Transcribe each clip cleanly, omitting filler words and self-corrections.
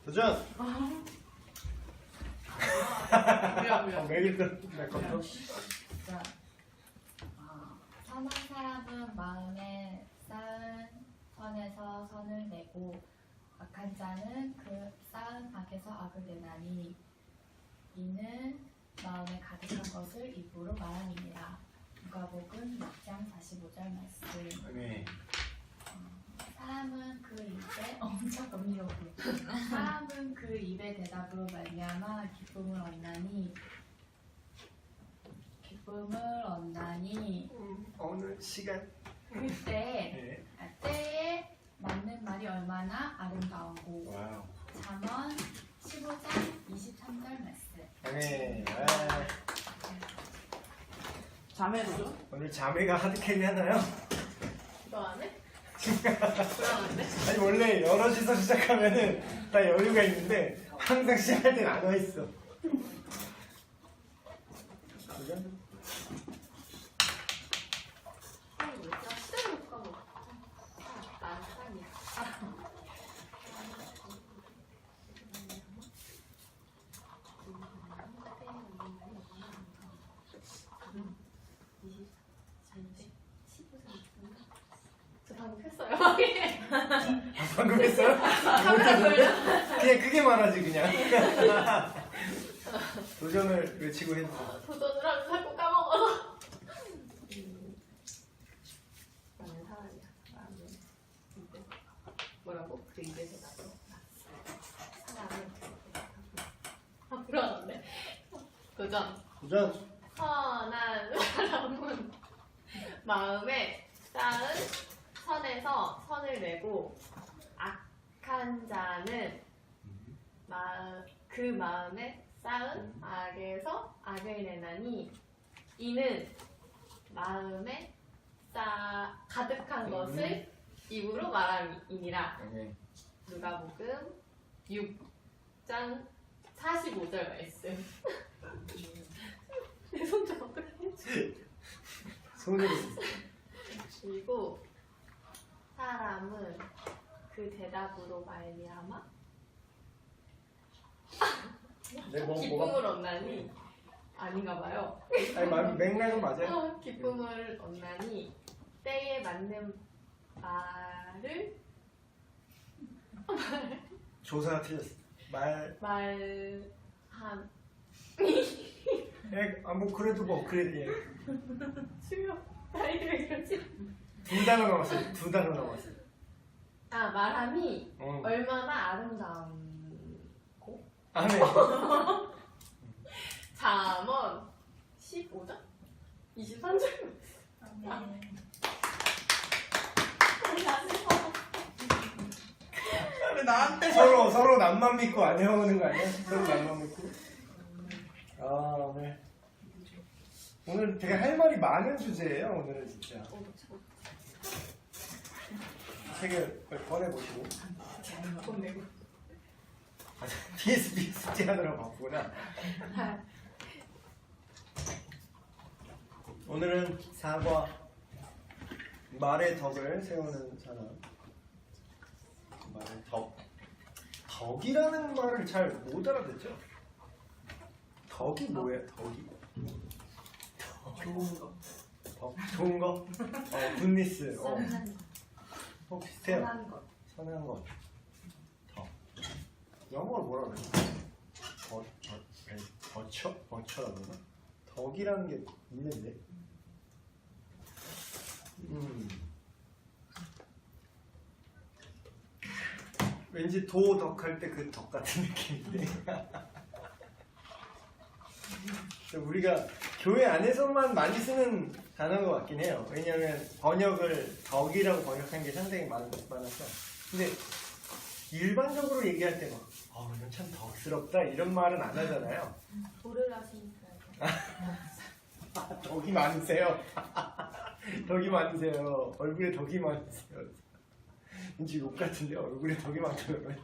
도전! 미안. 매일 내 것도. 자, 선한 사람은 마음에 쌓은 선에서 선을 내고 악한 자는 그 쌓은 악에서 악을 내나니 이는 마음에 가득한 것을 입으로 말함이니라. 누가복음 6장 45절 말씀. 네. 사람은 그 입에 엄청 감미로워. 사람은 그 입의 대답으로 말미암아 기쁨을 얻나니 오늘 시간. 그때 때에 맞는 말이 얼마나 아름다운고. 와우. 잠언 15장 23절 말씀. 네. 자매로죠? 오늘 자매가 하드캐리 하나요? 너 안 해? 불안한데? 아니 원래 여럿이서 시작하면은 다 여유가 있는데 항상 시작할 땐 안 와 있어. 도전? 시대를 못 가고. 난 산이야. 저 방금 했어요. 방금 했어요? 그냥 크게 말하지 그냥. 도전을 외치고 했어. 도전을 하면 자꾸 까먹어서. 나는 사람이야. 사람은 입에 뭐라고? 그 입에서 나도 사람은 불안한데. 도전. 도전! 선한 사람은 마음에 쌓은 선에서 선을 내고 악한 자는 그 마음에 쌓은 악에서 악을 내나니 이는 마음에 가득한 것을 입으로 말함이니라. 누가복음 6장 45절 말씀. 내 손좀 어떻게 했지? 손으로. 그리고 사람은 그 대답으로 말미암아 네, 뭐가? 기쁨을 얻나니 아닌가 봐요. 아니 맥락은 맞아요. 기쁨을 얻나니 때에 맞는 말을 조사가 틀렸어. 말함. 뭐 그래도 뭐 그래도 수요. 나이 왜 그러지? 두 단어 남았어요. 두 단어 남았어요. 아 말함이 얼마나 아름다운고. 안 해. 잠언 15장 23절. 왜 나한테 서로 남만 믿고 안 해오는 거 아니야? 서로 남만 믿고. 오늘 되게 할 말이 많은 주제예요. 오늘은 진짜. 책을 꺼내보시고. 돈 내고. DSP 숙제하느라 바쁘구나. 오늘은 사과, 말의 덕을 세우는 사람. 말의 덕. 덕이라는 말을 잘 못 알아듣죠? 덕이 뭐예요? 덕이? 좋은 거. 덕, 좋은 거? 굿니스. 비슷해요. 선한 것. 선한 것. 덕. 영어로 뭐라 그러지? 버처라고 그러나? 덕이라는 게 있는데. 왠지 도덕할 때 그 덕 같은 느낌인데. 우리가 교회 안에서만 많이 쓰는 단어인 것 같긴 해요. 왜냐하면 번역을 덕이라고 번역한 게 상당히 많아서. 근데 일반적으로 얘기할 때 막, 이건 참 덕스럽다 이런 말은 안 하잖아요. 도를 하시니까. 덕이 많으세요. 덕이 많으세요. 얼굴에 덕이 많으세요. 왠지 욕 같은데 얼굴에 덕이 많더라고요.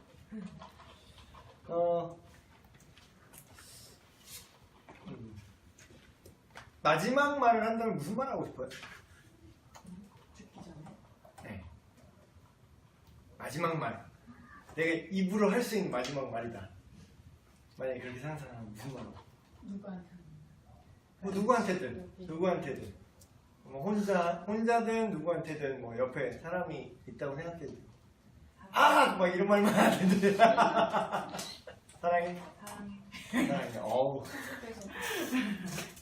마지막 말을 한다면 무슨 말 하고 싶어요? 죽기 전에. 네. 마지막 말. 내가 입으로 할 수 있는 마지막 말이다. 만약에 그렇게 상상하면 무슨 말로? 누구한테? 뭐 누구한테든 뭐 혼자든 누구한테든 뭐 옆에 사람이 있다고 생각해도 막 이런 말만 하는데 사랑해? 사랑해. 어우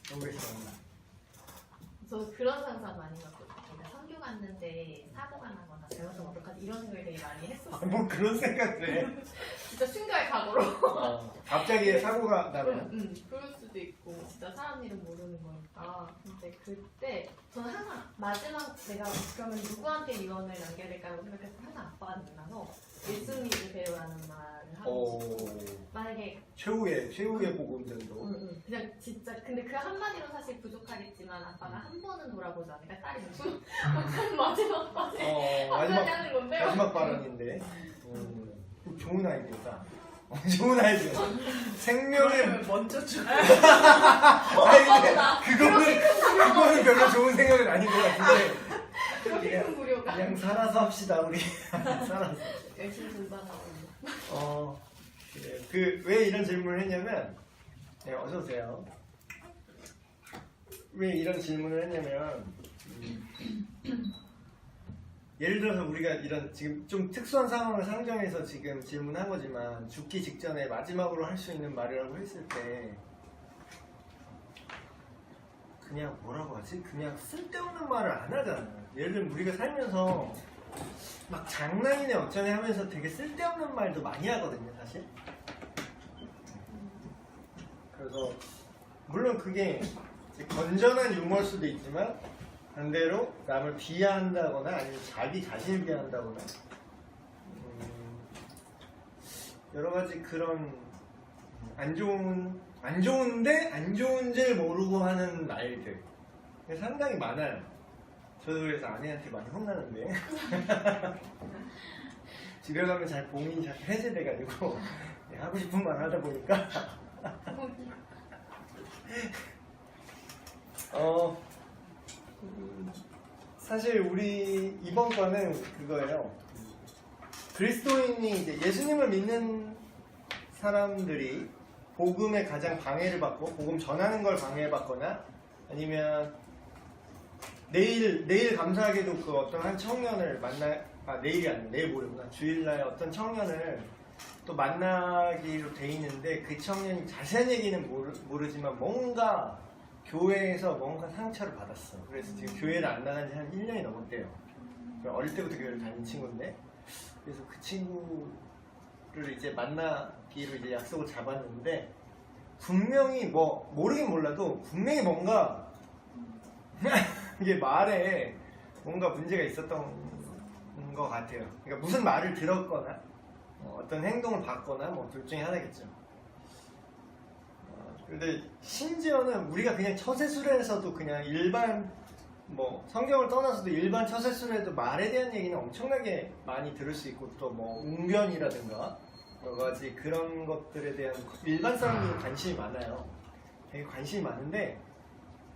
너무 괜찮아. 저 그런 상상 많이 해봤거든요. 그러니까 선교 갔는데 사고가 나거나 잘못하면 어떡하지 이런 생각을 되게 많이 했었어요. 뭐 그런 생각을 해. 진짜 순간의 각오로. 갑자기 사고가 나면 그럴 수도 있고 진짜 사람 일은 모르는 거니까. 근데 그때 저는 항상 마지막 내가 그러면 누구한테 유언을 남겨야 될까라고 생각해서 항상 아빠가 생각나서 예수님을 배우라는 말을 하고 만약에 최후의 복음 정도. 그냥 진짜 근데 그 한마디로 사실 부족하겠지만 아빠가 한 번은 돌아보자. 그러니까 딸이 무슨 마지막 한마디 하는 건데 마지막 발언인데 좋은 아이디어다. 좋은 아이디어. 생명을 먼저 주. 그거는 별로 좋은 생각은 아닌 것 같은데. 그렇게 큰 무료가 그냥 살아서 합시다 우리. 살아서. 열심히 공부하고 그래. 왜 이런 질문을 했냐면, 네, 어서 오세요. 왜 이런 질문을 했냐면, 예를 들어서 우리가 이런 지금 좀 특수한 상황을 상정해서 지금 질문한 거지만 죽기 직전에 마지막으로 할 수 있는 말이라고 했을 때 그냥 뭐라고 하지? 그냥 쓸데없는 말을 안 하잖아. 예를 들면 우리가 살면서 막 장난이네 어쩌네 하면서 되게 쓸데없는 말도 많이 하거든요, 사실. 그래서 물론 그게 건전한 유머일 수도 있지만 반대로 남을 비하한다거나 아니면 자기 자신을 비하한다거나 여러 가지 그런 안 좋은데 안 좋은지를 모르고 하는 말들 상당히 많아요. 저도 그래서 아내한테 많이 혼나는데 집에 가면 잘 봉인이 잘 해제돼가지고 하고 싶은 말 하다 보니까 사실 우리 이번 과는 그거예요. 그리스도인이 이제 예수님을 믿는 사람들이 복음에 가장 방해를 받고 복음 전하는 걸 방해받거나 아니면 내일 감사하게도 그 어떤 한 청년을 내일이 아니라 내일 모레구나. 주일날 어떤 청년을 또 만나기로 돼 있는데 그 청년이 자세한 얘기는 모르지만 뭔가 교회에서 뭔가 상처를 받았어. 그래서 지금 교회를 안 나간 지 한 1년이 넘었대요. 어릴 때부터 교회를 다닌 친구인데 그래서 그 친구를 이제 만나기로 이제 약속을 잡았는데 분명히 뭐 모르긴 몰라도 분명히 뭔가 이게 말에 뭔가 문제가 있었던 것 같아요. 그러니까 무슨 말을 들었거나 어떤 행동을 봤거나 뭐 둘 중에 하나겠죠. 근데 심지어는 우리가 그냥 처세술에서도 그냥 일반 뭐 성경을 떠나서도 일반 처세술에도 말에 대한 얘기는 엄청나게 많이 들을 수 있고 또 뭐 웅변이라든가 여러 가지 그런 것들에 대한 일반 사람들이 관심이 많아요. 되게 관심이 많은데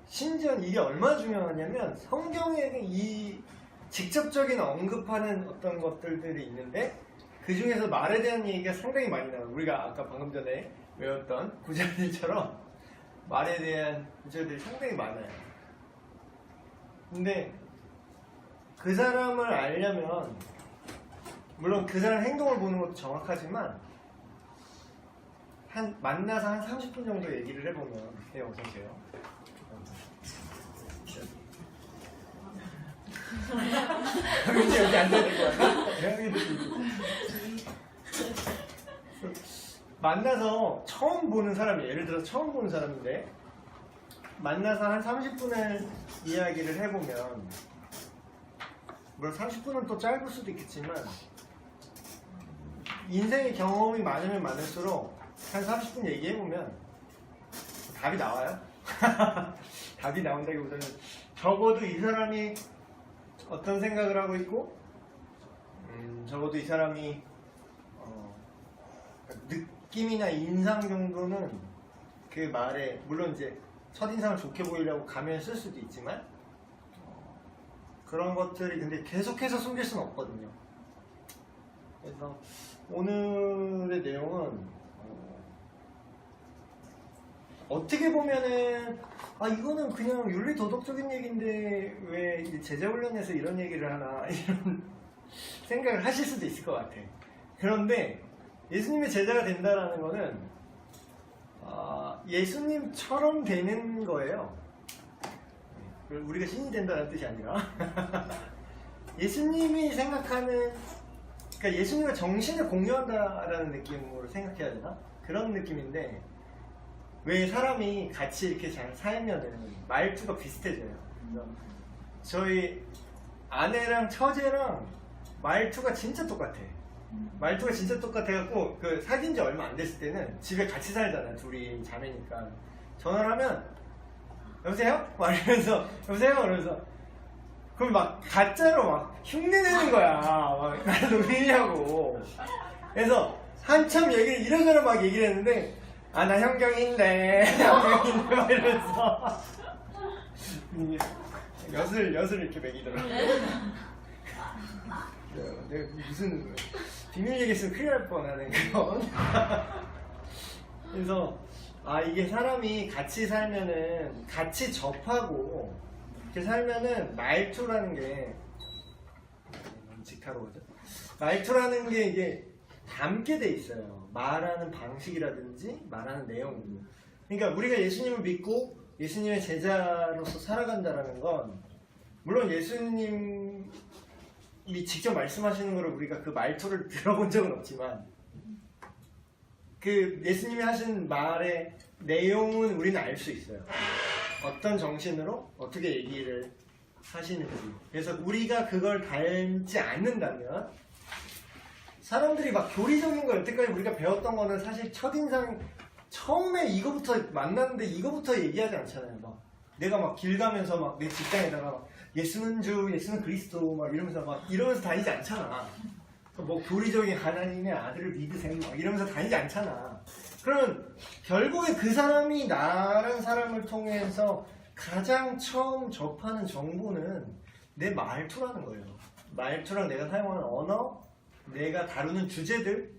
심지어 이게 얼마나 중요하냐면 성경에 이 직접적인 언급하는 어떤 것들이 있는데 그 중에서 말에 대한 얘기가 상당히 많이 나와요. 우리가 아까 방금 전에 외웠던 구절들처럼 말에 대한 구절들이 상당히 많아요. 근데 그 사람을 알려면 물론 그 사람 행동을 보는 것도 정확하지만 만나서 한 30분 정도 얘기를 해보면 네, 어서오세요. 왠지 여기 앉아야 될 것 같아? 만나서 처음 보는 사람이 예를 들어서 처음 보는 사람인데 만나서 한 30분을 이야기를 해보면 물론 30분은 또 짧을 수도 있겠지만 인생의 경험이 많으면 많을수록 한 30분 얘기해보면 답이 나와요. 답이 나온다기보다는 적어도 이 사람이 어떤 생각을 하고 있고 적어도 이 사람이 느낌이나 인상 정도는 그 말에 물론 이제 첫인상을 좋게 보이려고 가면을 쓸 수도 있지만 그런 것들이 근데 계속해서 숨길 수는 없거든요. 그래서 오늘의 내용은 어떻게 보면은 이거는 그냥 윤리 도덕적인 얘기인데 왜 이제 제자 훈련에서 이런 얘기를 하나 이런 생각을 하실 수도 있을 것 같아. 그런데 예수님의 제자가 된다라는 거는 예수님처럼 되는 거예요. 우리가 신이 된다는 뜻이 아니라 예수님이 생각하는, 그러니까 예수님의 정신을 공유한다라는 느낌으로 생각해야 되나? 그런 느낌인데, 왜 사람이 같이 이렇게 잘 살면은 말투가 비슷해져요. 그래서 저희 아내랑 처제랑 말투가 진짜 똑같아. 말투가 진짜 똑같아갖고 그 사귄 지 얼마 안 됐을 때는 집에 같이 살잖아요. 둘이 자매니까. 전화를 하면 여보세요? 막 이러면서 여보세요? 그러면서 그럼 막 가짜로 막 흉내내는 거야. 막 나 누구냐고. 그래서 한참 얘기를 이러저러 막 얘기를 했는데 나 형경인데 형경인데 막 이러면서 엿을 이렇게 먹이더라고. 내가 무슨 비밀 얘기했으면 큰일 날 뻔하네 그건. 그래서 이게 사람이 같이 살면은 같이 접하고 이렇게 살면은 말투라는 게 직타로 오죠. 말투라는 게 이게 담게 돼 있어요. 말하는 방식이라든지 말하는 내용. 그러니까 우리가 예수님을 믿고 예수님의 제자로서 살아간다라는 건 물론 예수님이 직접 말씀하시는 거를 우리가 그 말투를 들어본 적은 없지만 그 예수님이 하신 말의 내용은 우리는 알 수 있어요. 어떤 정신으로 어떻게 얘기를 하시는지. 그래서 우리가 그걸 닮지 않는다면 사람들이 막 교리적인 거 여태까지 우리가 배웠던 거는 사실 첫인상 처음에 이거부터 만났는데 이거부터 얘기하지 않잖아요. 막 내가 막 길 가면서 막 내 직장에다가 막 예수는 주, 예수는 그리스도 막 이러면서 다니지 않잖아. 뭐 교리적인 하나님의 아들을 믿으세요 막 이러면서 다니지 않잖아. 그러면 결국에 그 사람이 나라는 사람을 통해서 가장 처음 접하는 정보는 내 말투라는 거예요. 말투랑 내가 사용하는 언어, 내가 다루는 주제들,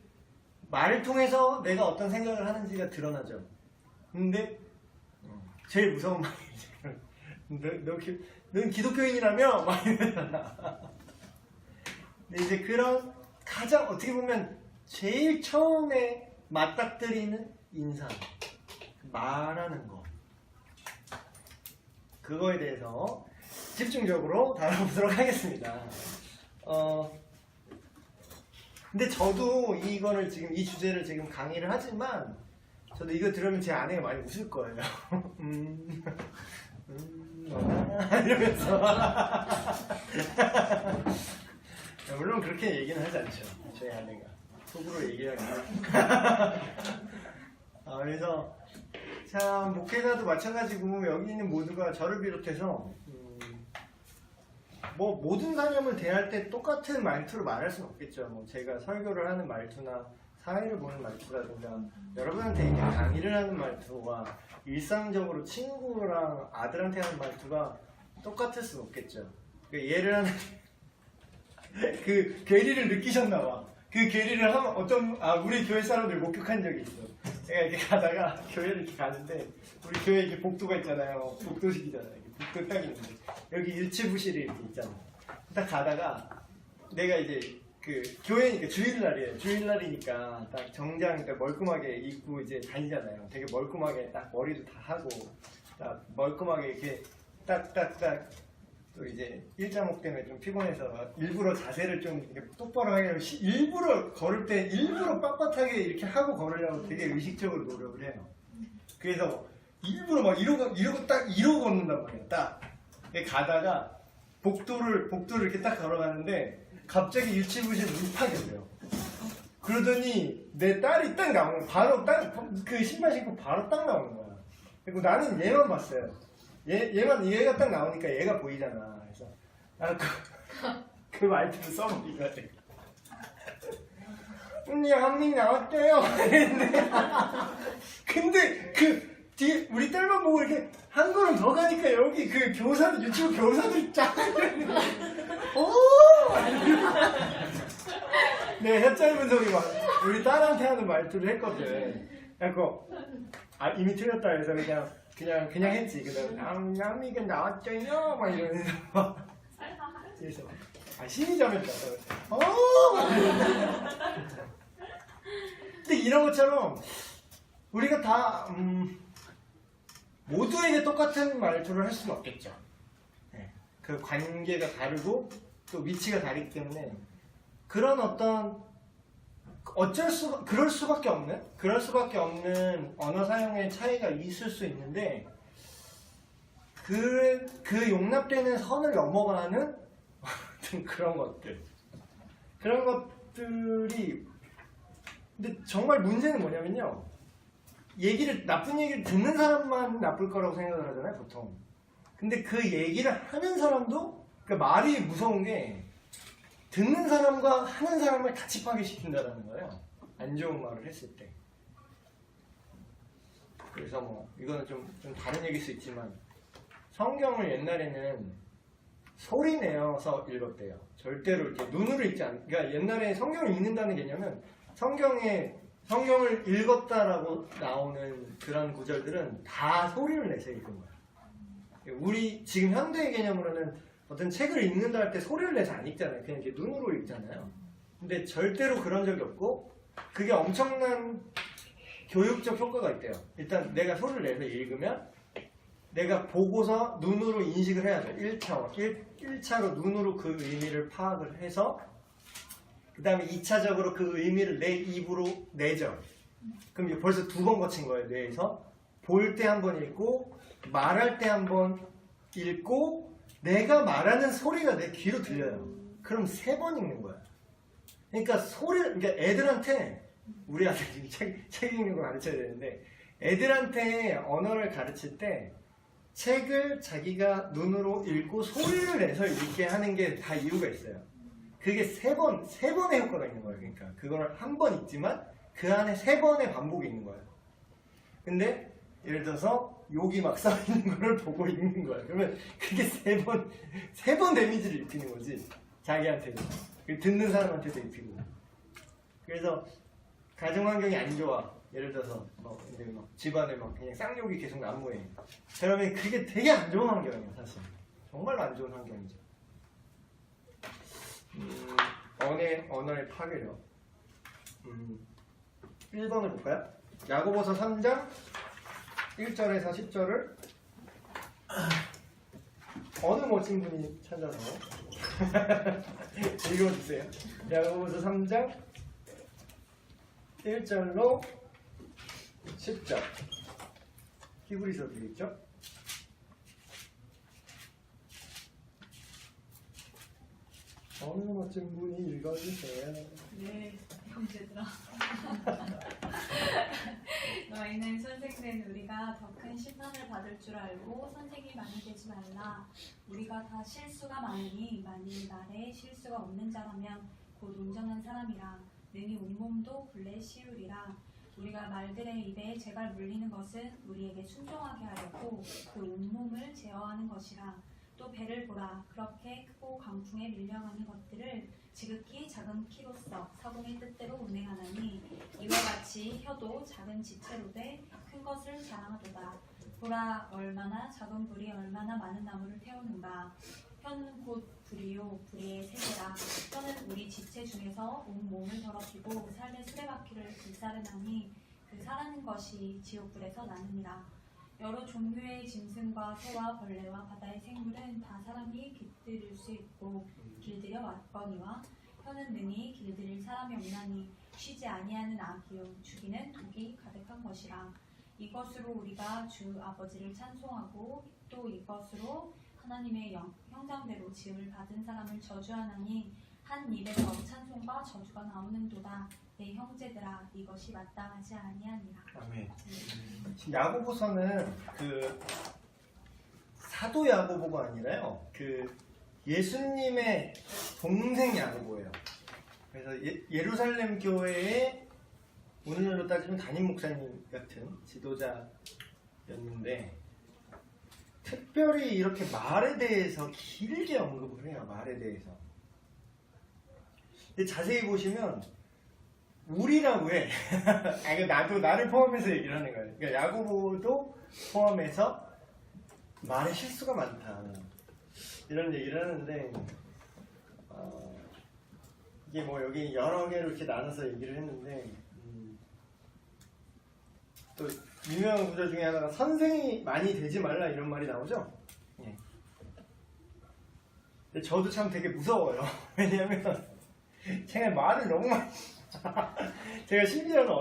말을 통해서 내가 어떤 생각을 하는지가 드러나죠. 근데 제일 무서운 말이지. 넌 기독교인이라며? 막 이러잖아. 근데 이제 그런 가장 어떻게 보면 제일 처음에 맞닥뜨리는 인상, 말하는 거, 그거에 대해서 집중적으로 다뤄보도록 하겠습니다. 근데 저도 이거를 지금 이 주제를 지금 강의를 하지만 저도 이거 들으면 제 아내가 많이 웃을 거예요. 이러면서 물론 그렇게 얘기는 하지 않죠. 저희 아내가 속으로 얘기하는 그래서 참 목회자도 마찬가지고 여기 있는 모두가 저를 비롯해서 뭐 모든 사람을 대할 때 똑같은 말투로 말할 수는 없겠죠. 뭐 제가 설교를 하는 말투나 사회를 보는 말투라든가 여러분한테 이렇게 강의를 하는 말투와 일상적으로 친구랑 아들한테 하는 말투가 똑같을 수는 없겠죠. 예를 하나 그 괴리를 느끼셨나 봐. 그 괴리를 하면 우리 교회 사람들 목격한 적이 있어. 내가 이렇게 가다가 교회를 이렇게 가는데 우리 교회에 이렇게 복도가 있잖아요. 복도식이잖아요. 복도 딱 있는데 여기 일치부실이 이렇게 있잖아. 딱 가다가 내가 이제 그 교회니까 주일날이에요. 주일날이니까 딱 정장 멀끔하게 입고 이제 다니잖아요. 되게 멀끔하게 딱 머리도 다 하고 딱 멀끔하게 이렇게 딱딱딱 또 이제 일자목 때문에 좀 피곤해서 일부러 자세를 좀 이렇게 똑바로 하려고 일부러 걸을 때 일부러 빳빳하게 이렇게 하고 걸으려고 되게 의식적으로 노력을 해요. 그래서 일부러 막 이러고 딱 이러고 걷는단 말이에요. 딱 가다가 복도를 이렇게 딱 걸어가는데 갑자기 일치부실 눈이 파괴돼요. 그러더니 내 딸이 딱 나오는 거야. 바로 딱 그 신발 신고 바로 딱 나오는 거야. 그리고 나는 얘만 봤어요. 얘가 딱 나오니까 얘가 보이잖아. 그래서 나는 그 말투를 써버린 거야. 언니 한명 나왔대요. 근데 그 뒤에 우리 딸만 보고 이렇게 한 걸음 더 가니까 여기 그 유치부 교사들이 쫙 오! 내가 혀 짧은 소리 막 우리 딸한테 하는 말투를 했거든. 그래갖고 이미 틀렸다 해서 그냥 했지. 그다음 남이가 나왔죠요 막 이러면서 막 그래서 신이 점했다. 근데 이런 것처럼 우리가 다 모두에게 똑같은 말투를 할 수는 없겠죠. 네. 그 관계가 다르고 또 위치가 다르기 때문에 그런 그럴 수밖에 없는 언어 사용의 차이가 있을 수 있는데 그 용납되는 선을 넘어가는 그런 것들이 근데 정말 문제는 뭐냐면요. 나쁜 얘기를 듣는 사람만 나쁠 거라고 생각을 하잖아요, 보통. 근데 그 얘기를 하는 사람도, 그러니까 말이 무서운 게, 듣는 사람과 하는 사람을 같이 파괴시킨다는 거예요. 안 좋은 말을 했을 때. 그래서 이거는 좀 다른 얘기일 수 있지만, 성경을 옛날에는 소리 내어서 읽었대요. 절대로 이렇게 눈으로 읽지 그러니까 옛날에 성경을 읽는다는 개념은 성경을 읽었다라고 나오는 그런 구절들은 다 소리를 내서 읽은 거야. 우리 지금 현대의 개념으로는 어떤 책을 읽는다 할 때 소리를 내서 안 읽잖아요. 그냥 이렇게 눈으로 읽잖아요. 근데 절대로 그런 적이 없고 그게 엄청난 교육적 효과가 있대요. 일단 내가 소리를 내서 읽으면 내가 보고서 눈으로 인식을 해야죠. 1차로 눈으로 그 의미를 파악을 해서 그 다음에 2차적으로 그 의미를 내 입으로 내죠. 그럼 이제 벌써 2번 거친 거예요. 뇌에서 볼 때 한 번 읽고 말할 때 한 번 읽고 내가 말하는 소리가 내 귀로 들려요. 그럼 3번 읽는 거야. 그러니까 애들한테 우리 아들 지금 책 읽는 거 가르쳐야 되는데 애들한테 언어를 가르칠 때 책을 자기가 눈으로 읽고 소리를 내서 읽게 하는 게 다 이유가 있어요. 그게 3번의 효과가 있는 거예요. 그러니까 그거를 한 번 읽지만 그 안에 3번의 반복이 있는 거예요. 근데 예를 들어서 욕이 막 써있는 거를 보고 읽는 거야. 그러면 그게 3번 데미지를 입히는 거지. 자기한테도. 듣는 사람한테도 입히고. 그래서 가정환경이 안 좋아. 예를 들어서 집안에 그냥 쌍욕이 계속 난무해. 그러면 그게 되게 안 좋은 환경이에요. 사실. 정말로 안 좋은 환경이죠. 언어의 파괴력. 1번을 볼까요? 야고보서 3장 1절에서 10절을 어느 멋진 분이 찾아서 읽어주세요. 야고보서 3장 1절로 10절 히브리서 되겠죠? 어느 멋진 분이 읽어주세요. 네, 형제들아. 너희는 선생된 우리가 더 큰 심판을 받을 줄 알고 선생이 많이 되지 말라. 우리가 다 실수가 많으니 만일 말에 실수가 없는 자라면 곧 온전한 사람이라. 능히 온몸도 굴레 씌우리라. 우리가 말들의 입에 재갈 물리는 것은 우리에게 순종하게 하려고 그 온몸을 제어하는 것이라. 또 배를 보라. 그렇게 크고 강풍에 밀려가는 것들을 지극히 작은 키로써 사공의 뜻대로 운행하나니 이와 같이 혀도 작은 지체로 돼 큰 것을 자랑하도다. 보라, 얼마나 작은 불이 얼마나 많은 나무를 태우는가. 혀는 곧 불이요 불의의 세계라. 혀는 우리 지체 중에서 온 몸을 더럽히고 삶의 수레바퀴를 불사르나니 그 사라는 것이 지옥불에서 나느니라. 여러 종류의 짐승과 새와 벌레와 바다의 생물은 다 사람이 깃들일 수 있고 길들여 왔거니와 혀는 능히 길들일 사람이 없나니 쉬지 아니하는 악이요 죽이는 독이 가득한 것이라. 이것으로 우리가 주 아버지를 찬송하고 또 이것으로 하나님의 형상대로 지음을 받은 사람을 저주하나니 한 입에서 찬송과 저주가 나오는도다. 내 형제들아, 이것이 마땅하지 아니하니라. 아멘. 야고보서는 사도 야고보가 아니라요. 예수님의 동생 야고보예요. 그래서 예루살렘 교회의 오늘날로 따지면 담임 목사님 같은 지도자였는데 특별히 이렇게 말에 대해서 길게 언급을 해요. 말에 대해서. 근데 자세히 보시면 우리라고 해. 아니, 나도 나를 포함해서 얘기를 하는 거예요. 그러니까 야고보도 포함해서 말에 실수가 많다. 이런 얘기를 하는데 이게 뭐 여기 여러 개로 이렇게 나눠서 얘기를 했는데 또 유명한 구절 중에 하나가 선생이 많이 되지 말라 이런 말이 나오죠. 예. 근데 저도 참 되게 무서워요. 왜냐하면 제가 말을 너무 많이 제가 심지어는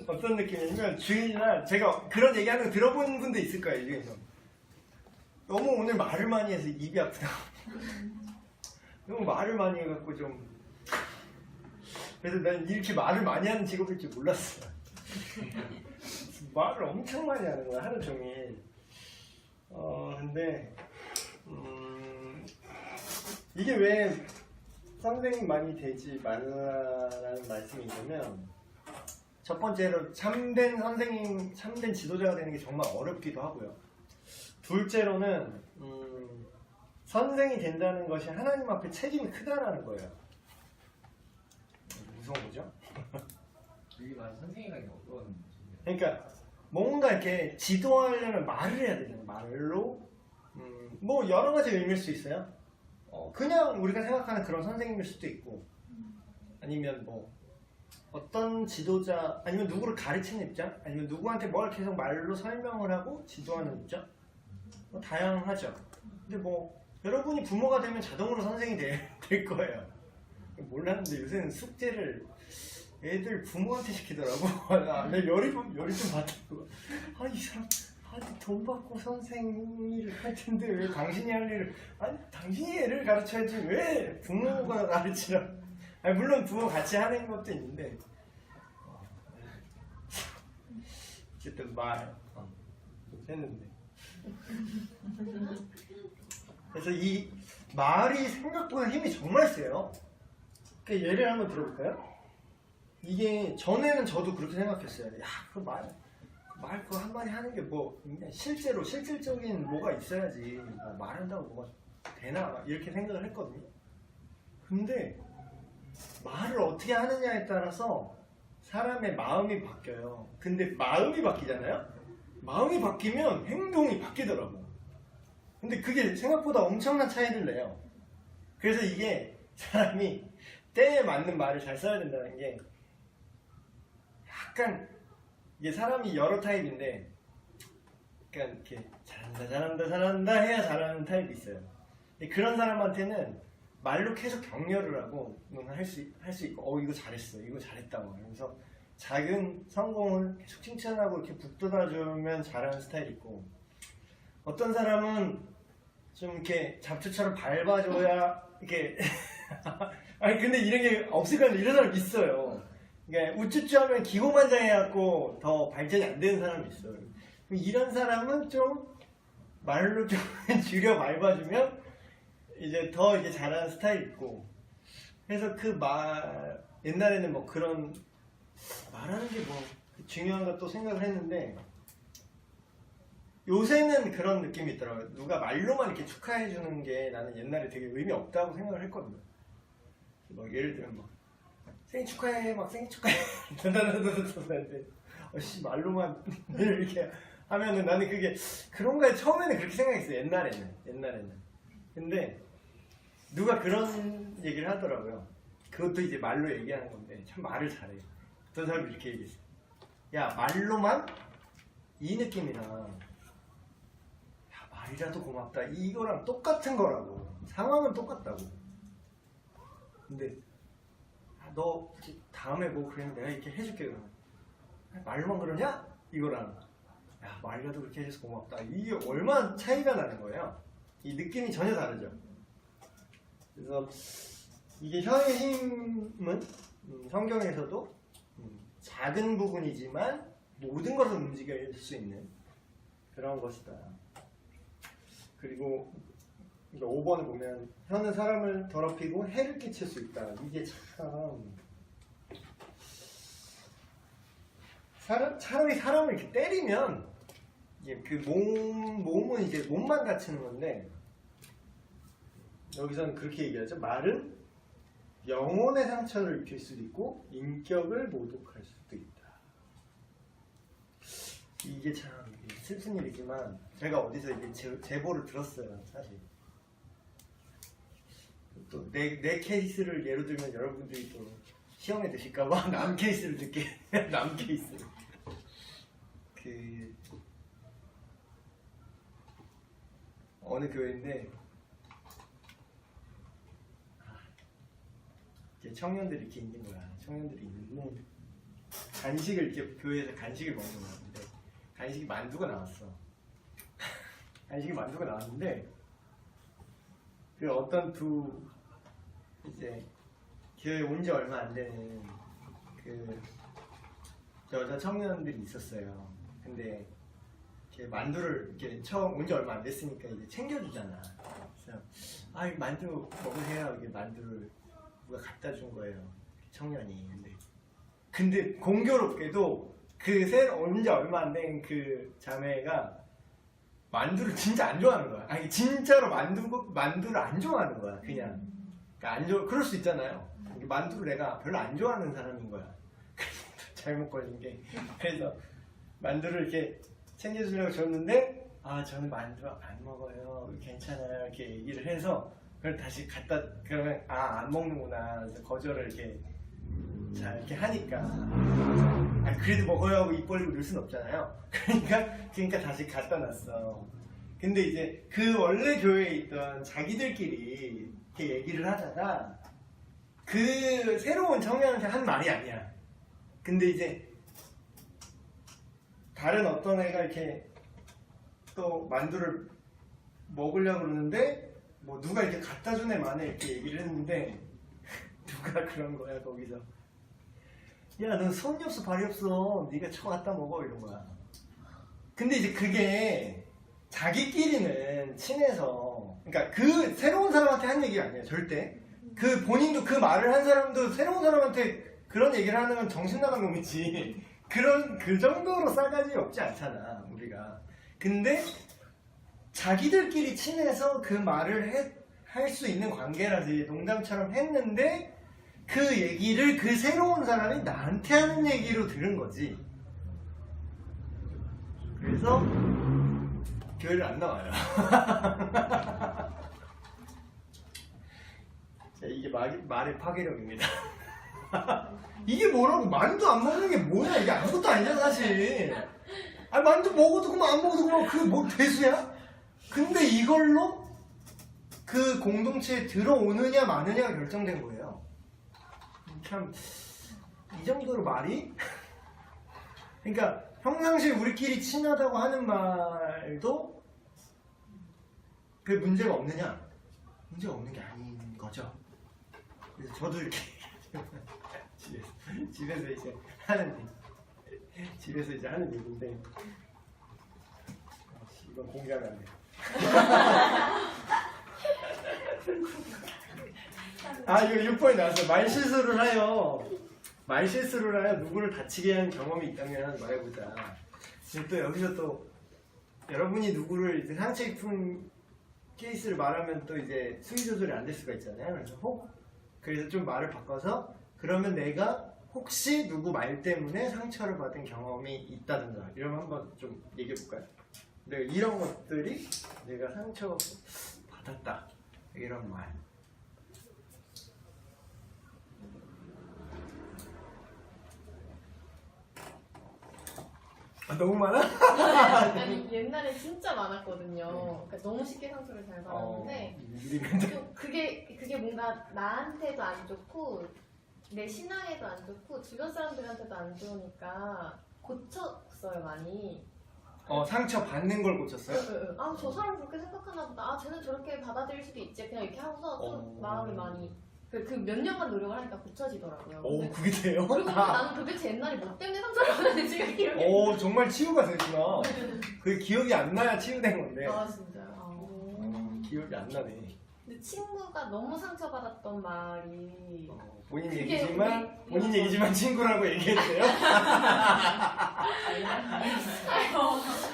어떤 느낌이냐면 주일날 제가 그런 얘기하는 거 들어본 분도 있을 거예요. 이 중에서 너무 오늘 말을 많이 해서 입이 아프다. 너무 말을 많이 해갖고 좀 그래서 난 이렇게 말을 많이 하는 직업일 줄 몰랐어요. 말을 엄청 많이 하는 거야 하루 종일. 근데 이게 왜 선생님 많이 되지 말라라는 말씀이 있냐면 첫 번째로 참된 선생님, 참된 지도자가 되는 게 정말 어렵기도 하고요. 둘째로는 선생이 된다는 것이 하나님 앞에 책임이 크다라는 거예요. 무서운 거죠? 여기 말한 선생이라는 게 어떤 그러니까 뭔가 이렇게 지도하려면 말을 해야 되잖아요. 말로 뭐 여러 가지 의미일 수 있어요. 그냥 우리가 생각하는 그런 선생님일 수도 있고 아니면 뭐 어떤 지도자 아니면 누구를 가르치는 입장 아니면 누구한테 뭘 계속 말로 설명을 하고 지도하는 입장 뭐 다양하죠. 근데 뭐 여러분이 부모가 되면 자동으로 선생이 될 거예요. 몰랐는데 요새는 숙제를 애들 부모한테 시키더라고. 내 열이 좀 받더라고. 이 사람 돈 받고 선생님을 할 텐데 왜 당신이 할 일을 당신이 애를 가르쳐야지 왜 부모가 가르치라. 물론 부모 같이 하는 것도 있는데 어쨌든 말 했는데 그래서 이 말이 생각보다 힘이 정말 세요. 그 예를 한번 들어볼까요? 이게 전에는 저도 그렇게 생각했어요. 야, 그 말 그거 한마디 하는 게 뭐 실질적인 뭐가 있어야지 뭐 말한다고 뭐가 되나 막 이렇게 생각을 했거든요. 근데 말을 어떻게 하느냐에 따라서 사람의 마음이 바뀌어요. 근데 마음이 바뀌잖아요. 마음이 바뀌면 행동이 바뀌더라고. 근데 그게 생각보다 엄청난 차이를 내요. 그래서 이게 사람이 때에 맞는 말을 잘 써야 된다는 게 약간 이게 사람이 여러 타입인데 약간 이렇게 잘한다 해야 잘하는 타입이 있어요. 근데 그런 사람한테는 말로 계속 격려를 하고 할 수 있고 이거 잘했어 이거 잘했다고 하면서 작은 성공을 계속 칭찬하고 이렇게 북돋아주면 잘하는 스타일이 있고 어떤 사람은 좀 이렇게 잡초처럼 밟아줘야 이렇게 근데 이런 게 없을 거야. 이런 사람 있어요. 그러니까 우쭈쭈 하면 기고만장해갖고 더 발전이 안 되는 사람이 있어요. 이런 사람은 좀 말로 좀 줄여 밟아주면 이제 더 이제 잘하는 스타일이 있고 그래서 그 말 옛날에는 뭐 그런 말하는 게 뭐 중요한가 또 생각을 했는데 요새는 그런 느낌이 있더라고요. 누가 말로만 이렇게 축하해주는 게 나는 옛날에 되게 의미 없다고 생각을 했거든요. 뭐 예를 들면 뭐 생일 축하해 막 생일 축하해 말로만 이렇게 하면은 나는 그게 그런가 처음에는 그렇게 생각했어요. 옛날에는 근데 누가 그런 얘기를 하더라고요. 그것도 이제 말로 얘기하는 건데 참 말을 잘해요. 어떤 사람이 이렇게 얘기했어요. 야 말로만 이 느낌이나 야 말이라도 고맙다 이거랑 똑같은 거라고. 상황은 똑같다고. 근데 너 다음에 뭐 그러면 내가 이렇게 해줄게. 그러면 말로만 그러냐? 이거랑 야 말이라도 그렇게 해줘서 고맙다. 이게 얼마나 차이가 나는 거예요. 이 느낌이 전혀 다르죠. 그래서 이게 혀의 힘은 성경에서도 작은 부분이지만 모든 것을 움직일 수 있는 그런 것이다. 그리고 5번을 보면 혀는 사람을 더럽히고 해를 끼칠 수 있다. 이게 참 차라리 사람을 이렇게 때리면 이게 그 몸은 이제 몸만 다치는 건데 여기서는 그렇게 얘기하죠. 말은 영혼의 상처를 입힐 수도 있고 인격을 모독할 수도 있다. 이게 참 슬픈 일이지만 제가 어디서 이게 제보를 들었어요. 사실 또 내 케이스를 예로 들면 여러분들이 또 시험에 드실까봐 남 케이스를 듣게 남 케이스 그 어느 교회인데 이제 청년들이 이렇게 있는 거야. 청년들이 있는데 간식을 이렇게 교회에서 간식을 먹는 거야. 근데 간식이 만두가 나왔어. 간식이 만두가 나왔는데 그 어떤 두 이제 교회 온 지 얼마 안 되는 그 여자 청년들이 있었어요. 근데 이렇게 만두를 이렇게 처음 온 지 얼마 안 됐으니까 이제 챙겨주잖아. 그래서 아, 이 만두 먹으세요. 이게 만두를 누가 갖다 준 거예요. 청년이. 근데 공교롭게도 그 새로 온 지 얼마 안 된 그 자매가 만두를 진짜 안 좋아하는 거야. 아니 진짜로 만두를 안 좋아하는 거야. 그냥. 그러니까 그럴 수 있잖아요. 만두를 내가 별로 안 좋아하는 사람인 거야. 잘못 걸린 게. 그래서 만두를 이렇게 챙겨주려고 줬는데 아 저는 만두 안 먹어요. 괜찮아요. 이렇게 얘기를 해서 그걸 다시 갖다 그러면 아 안 먹는구나. 그래서 거절을 이렇게 자 이렇게 하니까 아 그래도 먹어요 하고 입 벌리고 넣을 순 없잖아요. 그러니까 다시 갖다 놨어. 근데 이제 그 원래 교회에 있던 자기들끼리 이렇게 얘기를 하다가 그 새로운 청년한테 한 말이 아니야. 근데 이제 다른 어떤 애가 이렇게 또 만두를 먹으려고 그러는데 뭐 누가 이렇게 갖다 준 애 만에 이렇게 얘기를 했는데 누가 그런 거야 거기서 야 넌 손이 없어 발이 없어 네가 쳐갖다 먹어 이런 거야. 근데 이제 그게 자기끼리는 친해서 그러니까 그 새로운 사람한테 한 얘기가 아니야 절대. 그 본인도 그 말을 한 사람도 새로운 사람한테 그런 얘기를 하는 건 정신 나간 놈이지. 그 정도로 싸가지 없지 않잖아 우리가. 근데 자기들끼리 친해서 그 말을 할 수 있는 관계라지 농담처럼 했는데 그 얘기를 그 새로운 사람이 나한테 하는 얘기로 들은 거지. 그래서 교회를 안 나와요. 자, 이게 말의 파괴력입니다. 이게 뭐라고? 만두 안 먹는 게 뭐야? 이게 아무것도 아니잖아 사실. 아니 만두 먹어도 그만 안 먹어도 그만 그게 뭐 대수야? 근데 이걸로 그 공동체에 들어오느냐 마느냐가 결정된 거예요. 참 이 정도로 말이 그러니까 평상시에 우리끼리 친하다고 하는 말도 그 문제가 없느냐? 문제가 없는 게 아닌 거죠. 그래서 저도 이렇게 집에서 이제 하는 얘기인데 이건 공개하면 안 돼. 아 이거 6번에 나왔어. 말실수를 하여 누구를 다치게 한 경험이 있다면 말해보자. 근데 또 여기서 또 여러분이 누구를 이제 상처 입은 케이스를 말하면 또 이제 수위 조절이 안 될 수가 있잖아요. 그래서 좀 말을 바꿔서 그러면 내가 혹시 누구 말 때문에 상처를 받은 경험이 있다든가 이러면 한번 좀 얘기해 볼까요? 네, 이런 것들이 내가 상처 받았다 이런 말. 아, 너무 많아? 아니 옛날에 진짜 많았거든요. 그러니까 너무 쉽게 상처를 잘 받았는데 또 그게 뭔가 나한테도 안 좋고 내 신앙에도 안 좋고 주변 사람들한테도 안 좋으니까 고쳤어요 많이. 상처 받는 걸 고쳤어요? 아 저 사람 그렇게 생각하나 보다. 아 쟤는 저렇게 받아들일 수도 있지. 그냥 이렇게 하고서 좀 마음이 많이 그 몇 년간 노력을 하니까 고쳐지더라고요. 오 그게 돼요? 그리고 나는 도대체 옛날에 뭐 때문에 상처를 받았는지 기억이 안 오 정말 치유가 되구나. 그게 기억이 안 나야 치유된 건데. 나. 아 진짜요? 기억이 안 나네. 근데 친구가 너무 상처받았던 말이 본인 그게 얘기지만 친구라고 얘기했대요?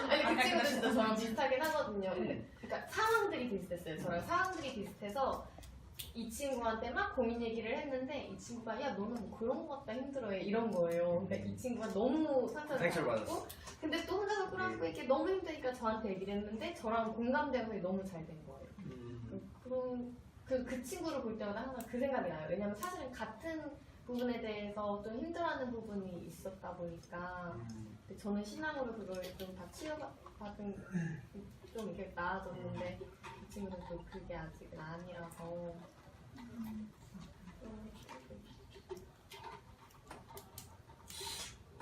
아니 그 친구도 진짜 저랑 비슷하긴 하거든요. 근데 그러니까 상황들이 비슷했어요. 저랑 상황들이 비슷해서 이 친구한테 막 고민 얘기를 했는데 이 친구가 야 너는 뭐 그런 것 같다 힘들어해 이런 거예요. 그러니까 이 친구가 너무 상처를 받았고 근데 또 혼자서 끌어안고 있기 너무 힘드니까 저한테 얘기를 했는데 저랑 공감대가 너무 잘 된 거예요. 그럼 그 친구를 볼 때마다 항상 그 생각이 나요. 왜냐면 사실은 같은 부분에 대해서 좀 힘들어하는 부분이 있었다 보니까 근데 저는 신앙으로 그걸 좀 다 치유받은 좀 이렇게 나아졌는데 이 친구는 또 그게 아직은 아니라서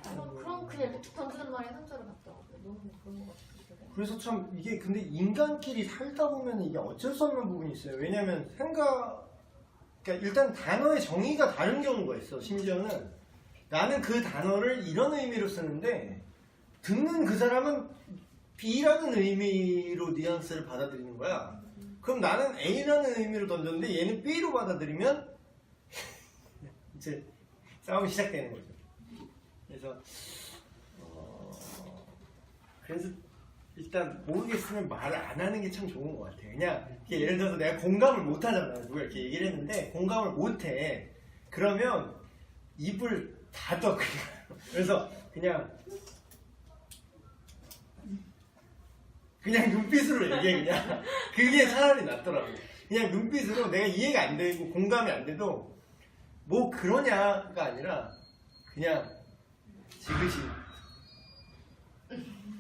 그럼 그냥 이렇게 던지는 말에 상처를 받더라고요. 너무 그런 것 같아요. 그래서 참 이게 근데 인간끼리 살다 보면 이게 어쩔 수 없는 부분이 있어요. 왜냐면 그러니까 일단 단어의 정의가 다른 경우가 있어. 심지어는 나는 그 단어를 이런 의미로 쓰는데 듣는 그 사람은 B라는 의미로 뉘앙스를 받아들이는 거야. 그럼 나는 A라는 의미로 던졌는데 얘는 B로 받아들이면 이제 싸움이 시작되는 거죠. 그래서 일단 모르겠으면 말을 안 하는 게 참 좋은 것 같아요. 그냥 예를 들어서 내가 공감을 못 하잖아요. 누가 이렇게 얘기를 했는데 공감을 못 해. 그러면 입을 닫아. 그래서 그냥 눈빛으로 얘기해. 그냥 그게 차라리 낫더라고. 그냥 눈빛으로 내가 이해가 안 되고 공감이 안 돼도 뭐 그러냐가 아니라 그냥 지그시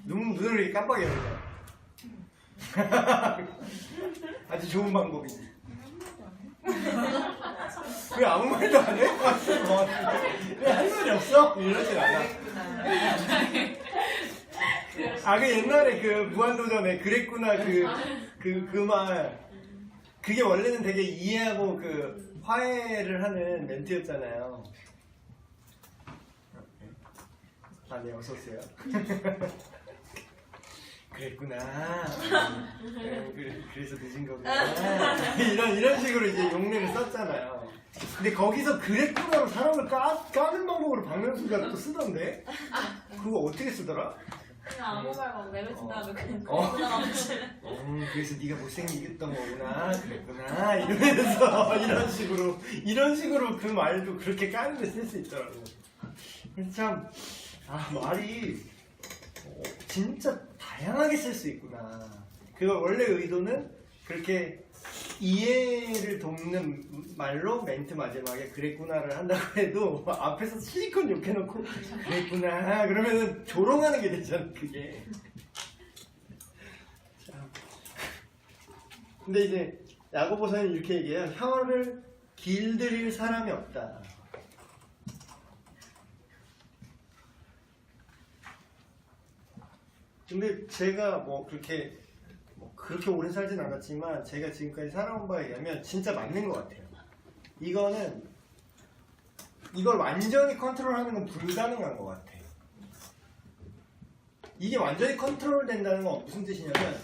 눈을 이렇게 깜빡여요. 아주 좋은 방법이지. 왜 아무 말도 안 해? 왜 할 말이 없어? 이러진 않아. 그 옛날에 그 무한도전에 그랬구나 그 말. 그게 원래는 되게 이해하고 그 화해를 하는 멘트였잖아요. 네, 어서오세요. 그랬구나. 그래서 늦은 거구나. 이런 식으로 이제 용례를 썼잖아요. 근데 거기서 그랬구나로 사람을 까는 방법으로 박명수가 또 쓰던데? 그거 어떻게 쓰더라? 그냥 아무 말 막 내뱉은 다음에 그냥 그래서 네가 못생기겠던 거구나. 그랬구나. 이러면서 이런 식으로 그 말도 그렇게 까는데 쓸 수 있더라고. 참. 말이 진짜 다양하게 쓸 수 있구나. 그거 원래 의도는 그렇게 이해를 돕는 말로 멘트 마지막에 그랬구나를 한다고 해도 앞에서 실컷 욕해놓고 그랬구나 그러면은 조롱하는 게 되잖아 그게. 근데 이제 야고보서는 이렇게 얘기해요. 혀를 길들일 사람이 없다. 근데 제가 뭐 그렇게 오래 살진 않았지만 제가 지금까지 살아온 바에 의하면 진짜 맞는 것 같아요. 이걸 완전히 컨트롤하는 건 불가능한 것 같아요. 이게 완전히 컨트롤 된다는 건 무슨 뜻이냐면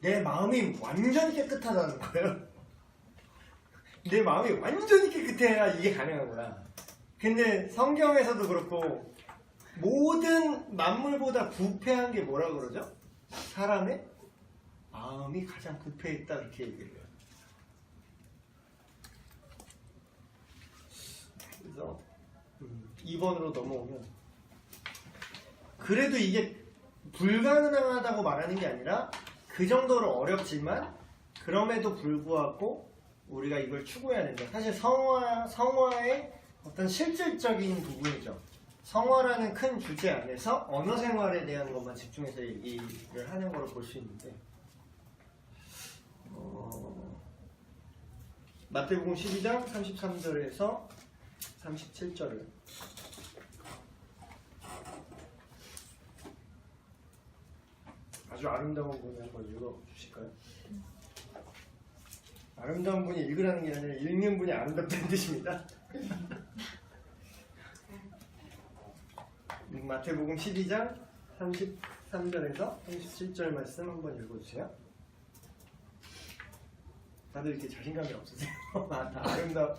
내 마음이 완전히 깨끗하다는 거예요. 내 마음이 완전히 깨끗해야 이게 가능한 거야. 근데 성경에서도 그렇고 모든 만물보다 부패한 게 뭐라 그러죠? 사람의 마음이 가장 부패했다 이렇게 얘기를 해요. 그래서 2번으로 넘어오면 그래도 이게 불가능하다고 말하는 게 아니라 그 정도로 어렵지만 그럼에도 불구하고 우리가 이걸 추구해야 된다. 사실 성화의 어떤 실질적인 부분이죠. 성화라는 큰 주제 안에서 언어 생활에 대한 것만 집중해서 얘기를 하는 거로 볼 수 있는데 마태복음 12장 33절에서 37절을 아주 아름다운 분이 한번 읽어주실까요? 아름다운 분이 읽으라는 게 아니라 읽는 분이 아름답다는 뜻입니다. 마태복음 12장 33절에서 37절 말씀 한번 읽어주세요. 다들 이렇게 자신감이 없으세요? 다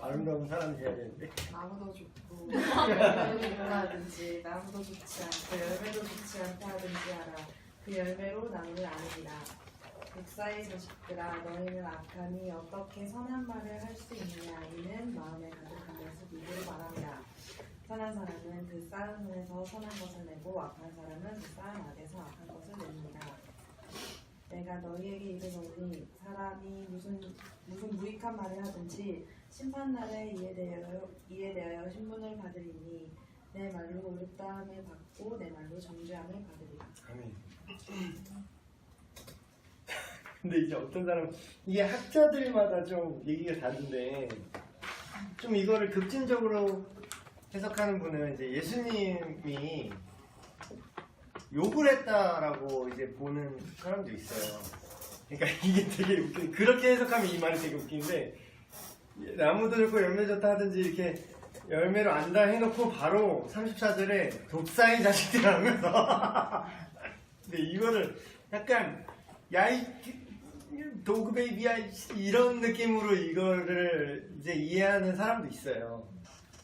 아름다운 사람이 해야 되는데. 나무도 좋고 열매도 좋아하든지 나무도 좋지 않고 열매도 좋지 않다 하든지 하라. 그 열매로 나무를 아느니라. 독사의 자식들아 너희는 악하니 어떻게 선한 말을 할 수 있느냐. 이는 마음에 가득한 것을 입으로 말합니다. 선한 사람은 그 쌓은 손에서 선한 것을 내고 악한 사람은 그 쌓은 악에서 악한 것을 냅니다. 내가 너희에게 이르노니 사람이 무슨 무익한 말을 하든지 심판날에 이에 대하여 신문을 받으리니 내 말로 옳다함을 받고 내 말로 정죄함을 받으리라. 아멘. 근데 이제 어떤 사람은 이게 학자들마다 좀 얘기가 다른데 좀 이거를 급진적으로 해석하는 분은 이제 예수님이 욕을 했다라고 이제 보는 사람도 있어요. 그러니까 이게 되게 웃긴, 그렇게 해석하면 이 말이 되게 웃긴데 나무도 좋고 열매 좋다 하든지 이렇게 열매로 안다 해놓고 바로 34절에 독사의 자식들 하면서 근데 이거를 약간 야이 도그 베이비야 이런 느낌으로 이거를 이제 이해하는 사람도 있어요.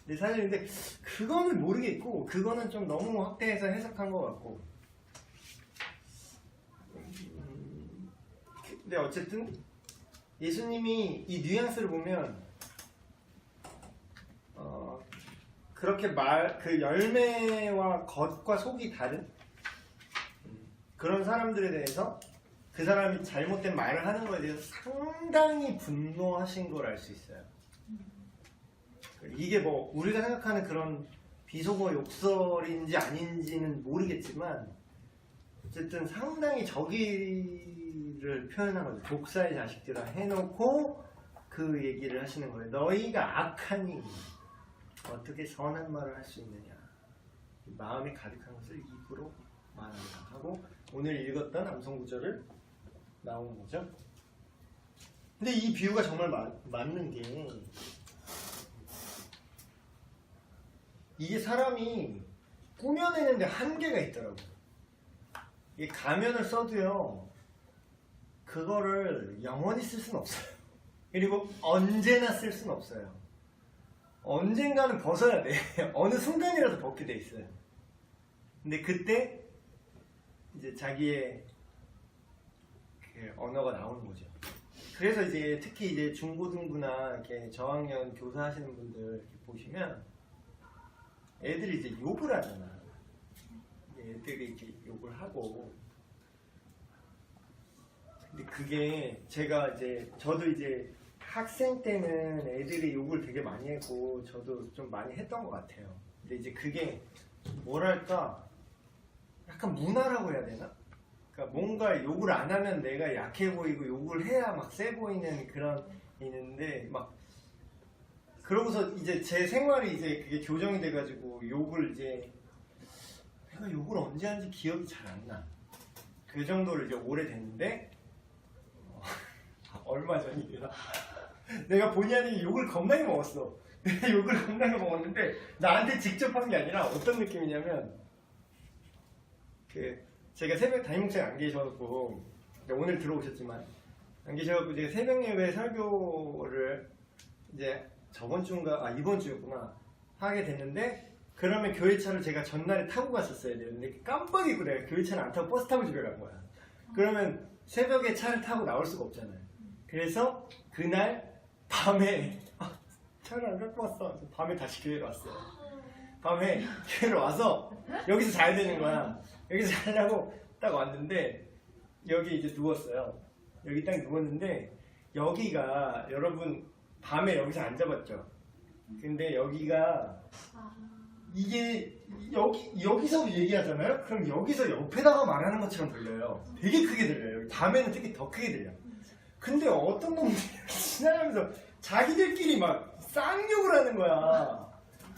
근데 사실 근데 그거는 모르겠고 그거는 좀 너무 확대해서 해석한 것 같고 근데 어쨌든 예수님이 이 뉘앙스를 보면 그렇게 그 열매와 겉과 속이 다른 그런 사람들에 대해서 그 사람이 잘못된 말을 하는 거에 대해서 상당히 분노하신 걸 알 수 있어요. 이게 뭐 우리가 생각하는 그런 비속어 욕설인지 아닌지는 모르겠지만 어쨌든 상당히 저기를 표현한 거죠. 독사의 자식들아 해놓고 그 얘기를 하시는 거예요. 너희가 악하니 어떻게 선한 말을 할 수 있느냐. 마음에 가득한 것을 입으로 말한다 하고 오늘 읽었던 암송 구절을 나오는 거죠. 근데 이 비유가 정말 맞는 게 이게 사람이 꾸며내는데 한계가 있더라고요. 이게 가면을 써도요 그거를 영원히 쓸 수는 없어요. 그리고 언제나 쓸 수는 없어요. 언젠가는 벗어야 돼. 어느 순간이라도 벗게 돼 있어요. 근데 그때 이제 자기의 그 언어가 나오는 거죠. 그래서 이제 특히 이제 중고등부나 이렇게 저학년 교사하시는 분들 이렇게 보시면 애들이 이제 욕을 하잖아. 애들이 이렇게 욕을 하고. 근데 그게 저도 이제 학생 때는 애들이 욕을 되게 많이 했고 저도 좀 많이 했던 것 같아요. 근데 이제 그게 뭐랄까 약간 문화라고 해야 되나? 그러니까 뭔가 욕을 안 하면 내가 약해 보이고 욕을 해야 막 세 보이는 그런 있는데 막 그러고서 이제 제 생활이 이제 그게 교정이 돼가지고 욕을 이제 내가 욕을 언제 한지 기억이 잘 안 나. 그 정도로 이제 오래됐는데 얼마 전이야. 내가 본의 아니게 욕을 겁나게 먹었어. 내가 욕을 겁나게 먹었는데 나한테 직접 한 게 아니라 어떤 느낌이냐면 제가 새벽 담임목사님 안 계셔갖고 오늘 들어오셨지만 안 계셔갖고 제가 새벽 예배 설교를 이제 저번 주인가 이번 주였구나 하게 됐는데 그러면 교회차를 제가 전날에 타고 갔었어야 되는데 깜빡 잊고 내가 교회차를 안 타고 버스 타고 집에 간 거야. 그러면 새벽에 차를 타고 나올 수가 없잖아요. 그래서 그날 밤에 차를 안 갖고 왔어. 밤에 다시 교회로 왔어요. 밤에 교회로 와서 여기서 자야 되는 거야. 여기서 자려고 딱 왔는데 여기 이제 누웠어요. 여기 딱 누웠는데 여기가 여러분 밤에 여기서 앉아봤죠. 근데 여기가 이게 여기서 얘기하잖아요. 그럼 여기서 옆에다가 말하는 것처럼 들려요. 되게 크게 들려요. 밤에는 특히 더 크게 들려. 근데 어떤 놈들이 지나가면서 자기들끼리 막 쌍욕을 하는 거야.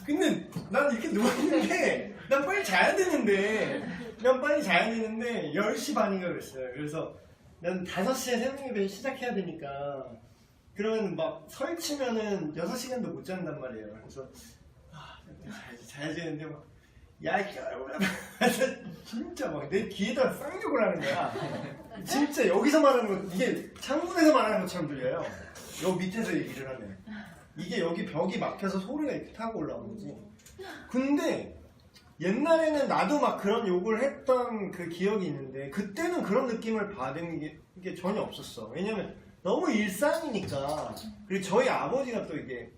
근데 난 이렇게 누워있는데 난 빨리 자야 되는데 10시 반인가 그랬어요. 그래서 난 5시에 새벽 예배 시작해야 되니까 그러면 막 설치면은 6시간도 못 잔단 말이에요. 그래서 자야지 했는데 막 야, 진짜 막 내 귀에다 쌍욕을 하는 거야. 진짜 여기서 말하는 거 이게 창문에서 말하는 것처럼 들려요. 여기 밑에서 얘기를 하면 이게 여기 벽이 막혀서 소리가 이렇게 타고 올라오는 거지. 근데 옛날에는 나도 막 그런 욕을 했던 그 기억이 있는데 그때는 그런 느낌을 받은 게 전혀 없었어. 왜냐면 너무 일상이니까. 그리고 저희 아버지가 또 이게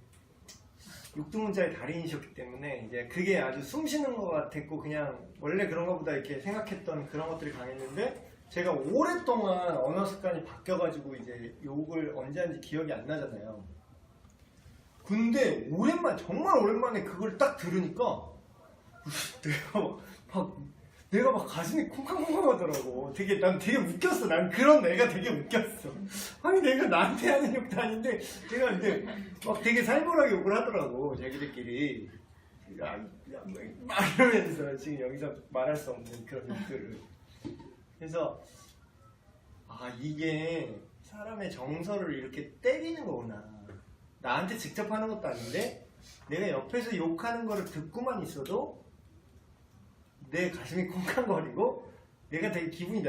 육두문자의 달인이셨기 때문에 이제 그게 아주 숨쉬는 것 같았고 그냥 원래 그런 것보다 이렇게 생각했던 그런 것들이 강했는데 제가 오랫동안 언어 습관이 바뀌어가지고 이제 욕을 언제 한지 기억이 안 나잖아요. 근데 정말 오랜만에 그걸 딱 들으니까 내가 막 가슴이 쿵쾅쿵쾅하더라고. 난 되게 웃겼어. 난 그런 내가 되게 웃겼어. 아니 내가 나한테 하는 욕도 아닌데 내가 이제 막 되게 살벌하게 욕을 하더라고 자기들끼리. 막 이러면서 지금 여기서 말할 수 없는 그런 욕들을. 그래서 이게 사람의 정서를 이렇게 때리는 거구나. 나한테 직접 하는 것도 아닌데 내가 옆에서 욕하는 거를 듣고만 있어도 내 가슴이 쿵쾅거리고 내가 되게 기분이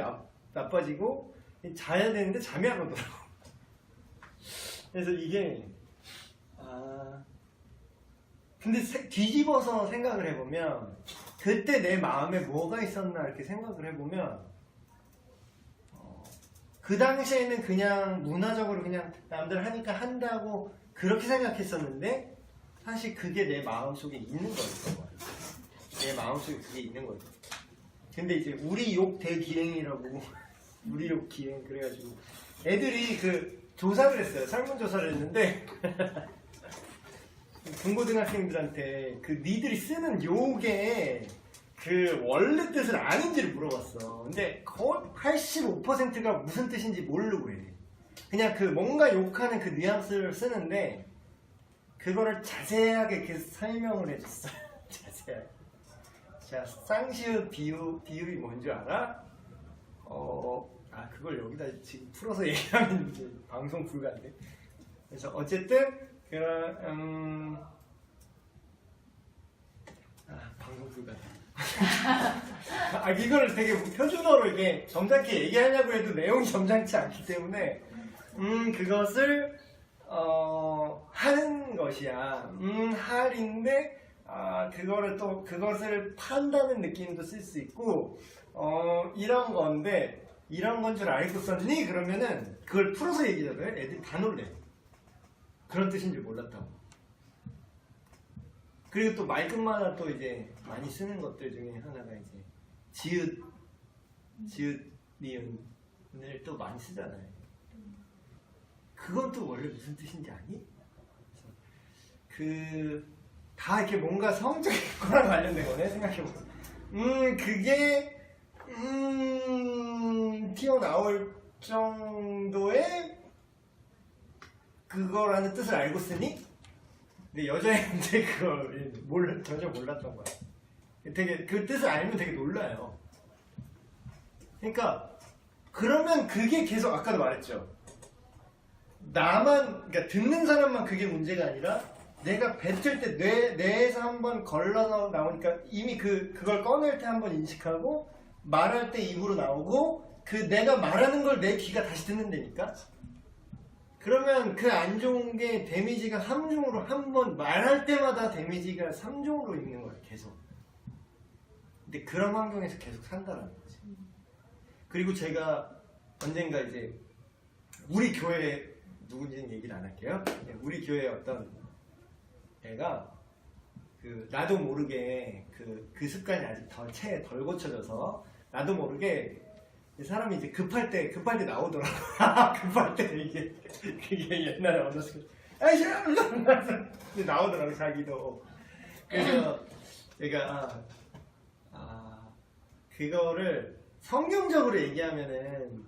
나빠지고 자야 되는데 잠이 안 오더라고. 그래서 이게 근데 뒤집어서 생각을 해보면 그때 내 마음에 뭐가 있었나 이렇게 생각을 해보면 그 당시에는 그냥 문화적으로 그냥 남들 하니까 한다고 그렇게 생각했었는데 사실 그게 내 마음속에 있는 거였던 거야. 내 마음속에 그게 있는 거죠. 근데 이제 우리 욕 대기행이라고 우리 욕 기행 그래가지고 애들이 그 조사를 했어요. 설문조사를 했는데 중고등학생들한테 그 니들이 쓰는 욕의 그 원래 뜻을 아는지를 물어봤어. 근데 거의 85%가 무슨 뜻인지 모르고 해. 그냥 그 뭔가 욕하는 그 뉘앙스를 쓰는데 그거를 자세하게 계속 설명을 해줬어요. 자세하게. 자, 쌍시읒 비율이 뭔지 알아? 그걸 여기다 지금 풀어서 얘기하면 이제 방송 불가인데. 그래서 어쨌든 방송 불가다. 이거를 되게 표준어로 이렇게 점잖게 얘기하려고 해도 내용이 점잖지 않기 때문에 그것을 하는 것이야. 할인데 그것을 판다는 느낌도 쓸 수 있고 이런 건데 이런 건 줄 알고 썼니? 그러면은 그걸 풀어서 얘기하면 애들이 다 놀래. 그런 뜻인 줄 몰랐다고. 그리고 또 말끝마다 또 이제 많이 쓰는 것들 중에 하나가 이제 지읒, 니은을 또 많이 쓰잖아요. 그건 또 원래 무슨 뜻인지 아니? 다 이렇게 뭔가 성적인 거랑 관련된 거네, 생각해보면. 그게, 튀어나올 정도의 그거라는 뜻을 알고 쓰니? 근데 여자애한테 그걸 전혀 몰랐던 거야. 되게, 그 뜻을 알면 되게 놀라요. 그러니까, 그러면 그게 계속, 아까도 말했죠. 그러니까 듣는 사람만 그게 문제가 아니라, 내가 뱉을 때 뇌에서 한번 걸러서 나오니까 이미 그걸 꺼낼 때 한번 인식하고 말할 때 입으로 나오고 내가 말하는 걸 내 귀가 다시 듣는다니까. 그러면 그 안 좋은 게 데미지가 3중으로 한번 말할 때마다 데미지가 3중으로 있는 거야 계속. 근데 그런 환경에서 계속 산다는 거지. 그리고 제가 언젠가 이제 우리 교회 누군지는 얘기를 안 할게요. 우리 교회 어떤 애가 나도 모르게 그 습관이 아직 덜 고쳐져서 나도 모르게 사람이 이제 급할 때 나오더라고. 급할 때 그게 옛날에 얻었을 때 나오더라고 자기도. 그래서 내가 그거를 성경적으로 얘기하면은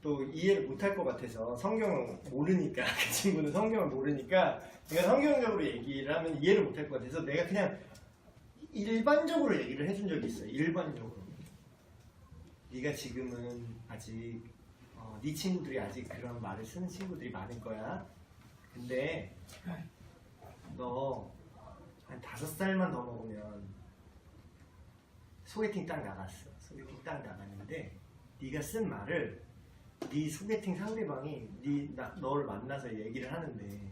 또 이해를 못할 것 같아서 성경을 모르니까 그 친구는 성경을 모르니까 내가 성경적으로 얘기를 하면 이해를 못할 것 같아서 내가 그냥 일반적으로 얘기를 해준 적이 있어요. 일반적으로. 네가 지금은 아직 네 친구들이 아직 그런 말을 쓰는 친구들이 많을 거야. 근데 너 한 5살만 더 먹으면 소개팅 딱 나갔어. 소개팅 딱 나갔는데 네가 쓴 말을 네 소개팅 상대방이 너를 만나서 얘기를 하는데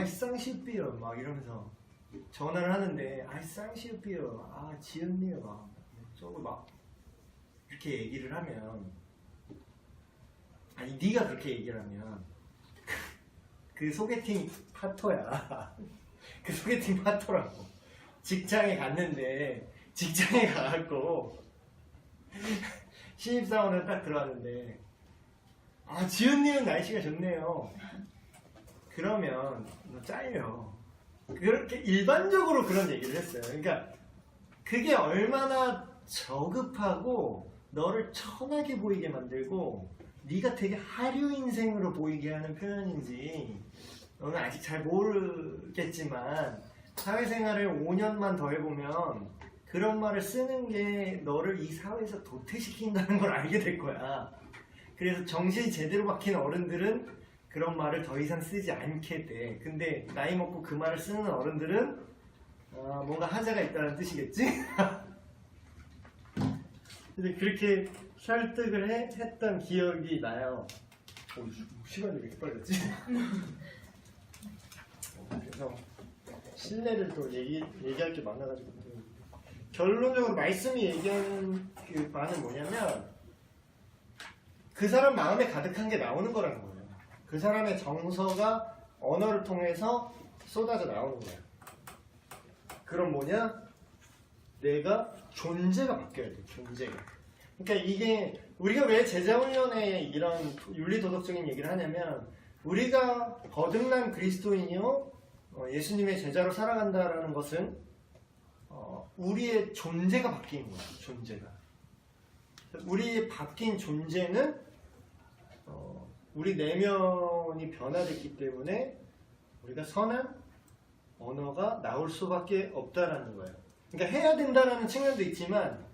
쌍시비요 막 이러면서 전화를 하는데 쌍시읍이요, 지은이요, 저거 막 이렇게 얘기를 하면, 아니 네가 그렇게 얘기를 하면 그 소개팅 파토야. 그 소개팅 파토라고. 직장에 갔는데 직장에 가갖고 신입사원을 딱 들어왔는데 지은님은 날씨가 좋네요. 그러면 너 짜요. 그렇게 일반적으로 그런 얘기를 했어요. 그러니까 그게 얼마나 저급하고 너를 천하게 보이게 만들고 네가 되게 하류 인생으로 보이게 하는 표현인지 너는 아직 잘 모르겠지만 사회생활을 5년만 더 해보면 그런 말을 쓰는 게 너를 이 사회에서 도태시킨다는 걸 알게 될 거야. 그래서 정신이 제대로 박힌 어른들은 그런 말을 더 이상 쓰지 않게 돼. 근데 나이 먹고 그 말을 쓰는 어른들은 뭔가 하자가 있다는 뜻이겠지? 근데 그렇게 설득을 했던 기억이 나요. 시간이 왜 이렇게 빨리 갔지? 그래서 신뢰를 또 얘기할 게 많아가지고 결론적으로 말씀이 얘기하는 그 바는 뭐냐면 그 사람 마음에 가득한 게 나오는 거라는 거예요. 그 사람의 정서가 언어를 통해서 쏟아져 나오는 거예요. 그럼 뭐냐? 내가 존재가 바뀌어야 돼. 존재가. 그러니까 이게 우리가 왜 제자훈련에 이런 윤리도덕적인 얘기를 하냐면 우리가 거듭난 그리스도인이요 예수님의 제자로 살아간다라는 것은 우리의 존재가 바뀌는 거야. 존재가. 우리의 바뀐 존재는 우리 내면이 변화됐기 때문에 우리가 선한 언어가 나올 수밖에 없다라는 거예요. 그러니까 해야 된다라는 측면도 있지만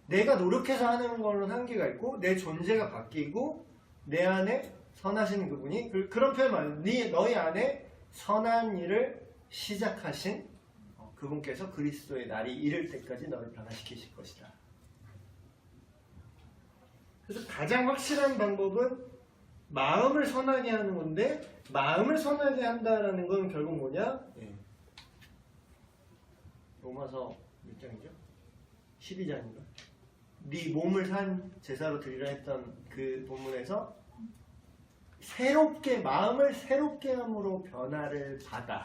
내가 노력해서 하는 걸로는 한계가 있고 내 존재가 바뀌고 내 안에 선하신 그분이 그런 표현 말이에요. 너희 안에 선한 일을 시작하신 그분께서 그리스도의 날이 이를 때까지 너를 변화시키실 것이다. 그래서 가장 확실한 방법은 마음을 선하게 하는 건데 마음을 선하게 한다라는 건 결국 뭐냐? 로마서 몇 장이죠? 12장인가? 네 몸을 산 제사로 드리라 했던 그 본문에서 마음을 새롭게 함으로 변화를 받아.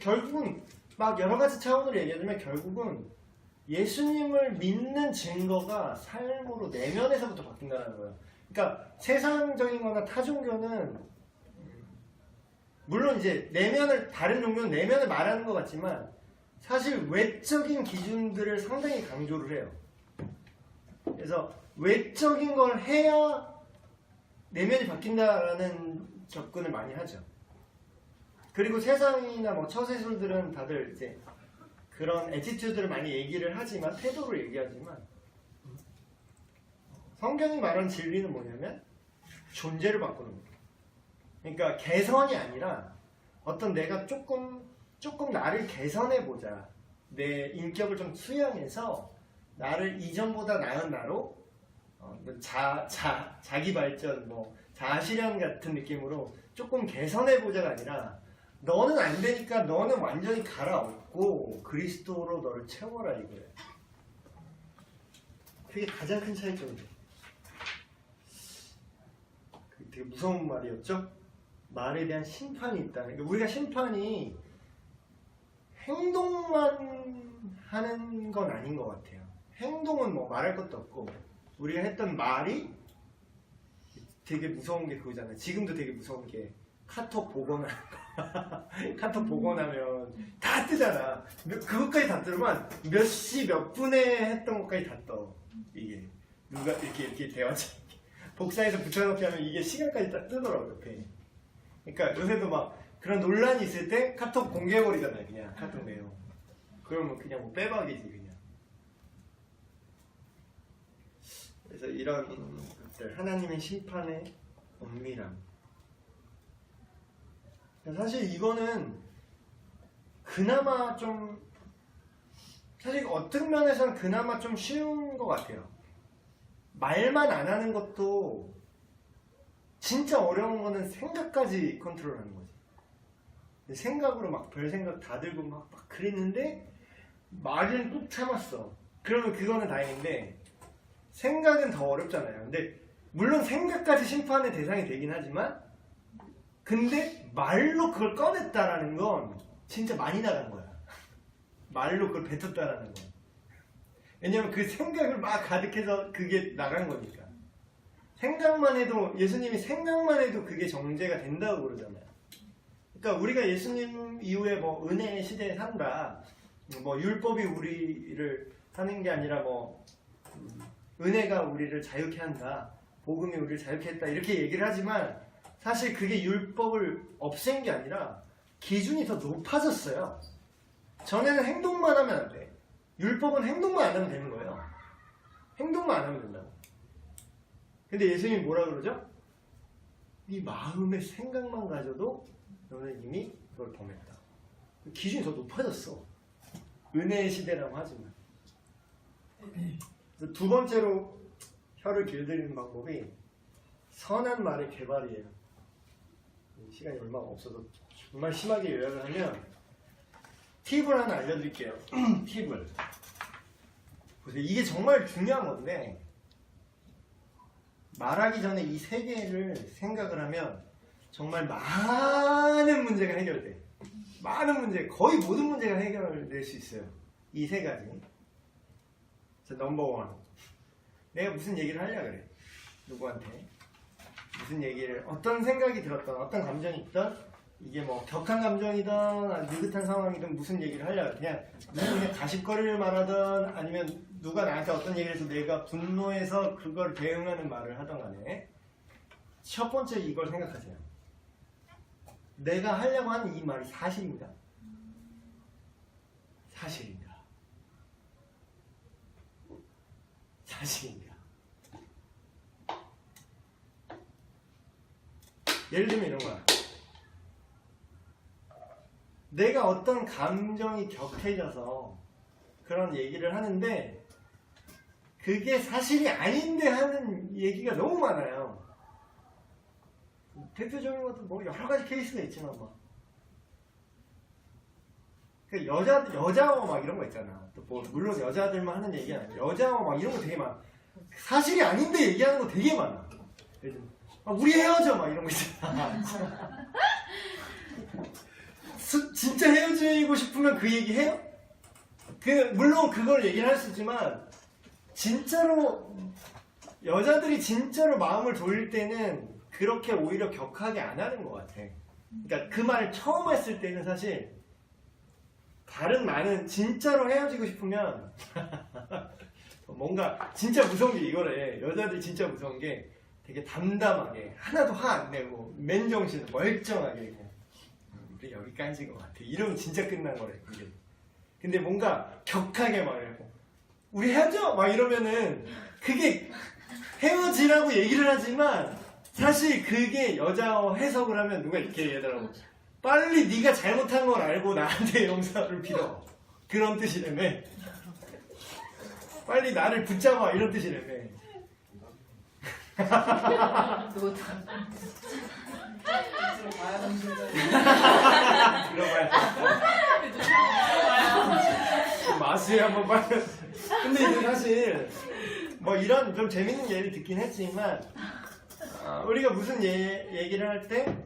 결국은 막 여러 가지 차원으로 얘기하자면 결국은 예수님을 믿는 증거가 삶으로 내면에서부터 바뀐다는 거예요. 그러니까 세상적인 거나 타종교는 물론 이제 다른 종교는 내면을 말하는 것 같지만 사실 외적인 기준들을 상당히 강조를 해요. 그래서 외적인 걸 해야 내면이 바뀐다라는 접근을 많이 하죠. 그리고 세상이나 뭐 처세술들은 다들 이제 그런 애티튜드를 많이 얘기를 하지만 태도를 얘기하지만 성경이 말하는 진리는 뭐냐면 존재를 바꾸는 거예요. 그러니까 개선이 아니라 어떤 내가 조금 나를 개선해 보자. 내 인격을 좀 수양해서 나를 이전보다 나은 나로 자기 발전, 자아실현 같은 느낌으로 조금 개선해 보자가 아니라 너는 안 되니까 너는 완전히 갈아엎고 그리스도로 너를 채워라 이거예요. 그게 가장 큰 차이점이에요. 되게 무서운 말이었죠? 말에 대한 심판이 있다. 그러니까 우리가 심판이 행동만 하는 건 아닌 것 같아요. 행동은 말할 것도 없고 우리가 했던 말이 되게 무서운 게 그거잖아요. 지금도 되게 무서운 게 카톡 복원하는 거. 카톡 복원하면 다 뜨잖아. 그것까지 다 뜨면 몇 시 몇 분에 했던 것까지 다 떠. 이게 누가 이렇게 대화처럼 복사해서 붙여넣기 하면 이게 시간까지 다 뜨더라고요. 옆에. 그러니까 요새도 막 그런 논란이 있을 때 카톡 공개해버리잖아요. 그냥 카톡 내용. 그러면 그냥 빼박이지 그냥. 그래서 이런 것들 하나님의 심판의 엄밀함. 사실 이거는 그나마 좀 사실 어떤 면에서는 그나마 좀 쉬운 것 같아요. 말만 안 하는 것도 진짜 어려운 거는 생각까지 컨트롤하는 거지. 생각으로 막 별 생각 다 들고 막 그랬는데 말은 꾹 참았어. 그러면 그거는 다행인데 생각은 더 어렵잖아요. 근데 물론 생각까지 심판의 대상이 되긴 하지만 근데 말로 그걸 꺼냈다라는 건 진짜 많이 나간 거야. 말로 그걸 뱉었다라는 건. 왜냐면 그 생각을 막 가득해서 그게 나간 거니까. 생각만 해도 예수님이 생각만 해도 그게 정죄가 된다고 그러잖아요. 그러니까 우리가 예수님 이후에 뭐 은혜의 시대에 산다, 뭐 율법이 우리를 하는 게 아니라 뭐 은혜가 우리를 자유케 한다, 복음이 우리를 자유케 했다 이렇게 얘기를 하지만 사실 그게 율법을 없앤 게 아니라 기준이 더 높아졌어요. 전에는 행동만 하면 안 돼. 율법은 행동만 안 하면 되는 거예요. 행동만 안 하면 된다고. 근데 예수님이 뭐라 그러죠? 네 마음의 생각만 가져도 너는 이미 그걸 범했다. 기준이 더 높아졌어. 은혜의 시대라고 하지만. 그래서 두 번째로 혀를 길들이는 방법이 선한 말의 개발이에요. 시간이 얼마 없어서 정말 심하게 요약을 하면 팁을 하나 알려드릴게요. 팁을. 보세요. 이게 정말 중요한 건데 말하기 전에 이 세 개를 생각을 하면 정말 많은 문제가 해결돼. 많은 문제, 거의 모든 문제가 해결될 수 있어요. 이 세 가지. 자, 넘버 원. 내가 무슨 얘기를 하려고 그래. 누구한테. 무슨 얘기를, 어떤 생각이 들었던, 어떤 감정이 있던, 이게 뭐 격한 감정이든 느긋한 상황이든 무슨 얘기를 하려고 그래. 그냥 가십거리를 말하든 아니면 누가 나한테 어떤 얘기를 해서 내가 분노해서 그걸 대응하는 말을 하던 간에 첫 번째 이걸 생각하세요. 내가 하려고 하는 이 말이 사실입니다. 사실입니다. 사실입니다. 예를 들면 이런 거야. 내가 어떤 감정이 격해져서 그런 얘기를 하는데 그게 사실이 아닌데 하는 얘기가 너무 많아요. 대표적인 것도 뭐 여러 가지 케이스가 있지만 뭐. 그 여자어 막 이런 거 있잖아. 또 뭐 물론 여자들만 하는 얘기가 아니라 여자어 막 이런 거 되게 많아. 사실이 아닌데 얘기하는 거 되게 많아. 우리 헤어져 막 이런 거 있잖아. 진짜 헤어지고 싶으면 그 얘기 해요? 물론 그걸 얘기를 할 수 있지만 진짜로 여자들이 진짜로 마음을 돌릴 때는 그렇게 오히려 격하게 안 하는 것 같아. 그러니까 그 말을 처음 했을 때는 사실 다른 많은 진짜로 헤어지고 싶으면 뭔가 진짜 무서운 게 이거래. 여자들이 진짜 무서운 게 되게 담담하게 하나도 화 안 내고 맨정신 멀쩡하게 그냥 우리 여기까지인 것 같아. 이러면 진짜 끝난 거래. 그게. 근데 뭔가 격하게 말하고 우리 헤어져! 막 이러면은 그게 헤어지라고 얘기를 하지만 사실 그게 여자어 해석을 하면 누가 이렇게 얘기하더라고. 빨리 네가 잘못한 걸 알고 나한테 용서를 빌어. 그런 뜻이라며. 빨리 나를 붙잡아. 이런 뜻이라며. 들어봐야 마수에 한번 빨리. 근데 이제 사실 뭐 이런 좀 재밌는 예를 듣긴 했지만 우리가 무슨 얘기를 할 때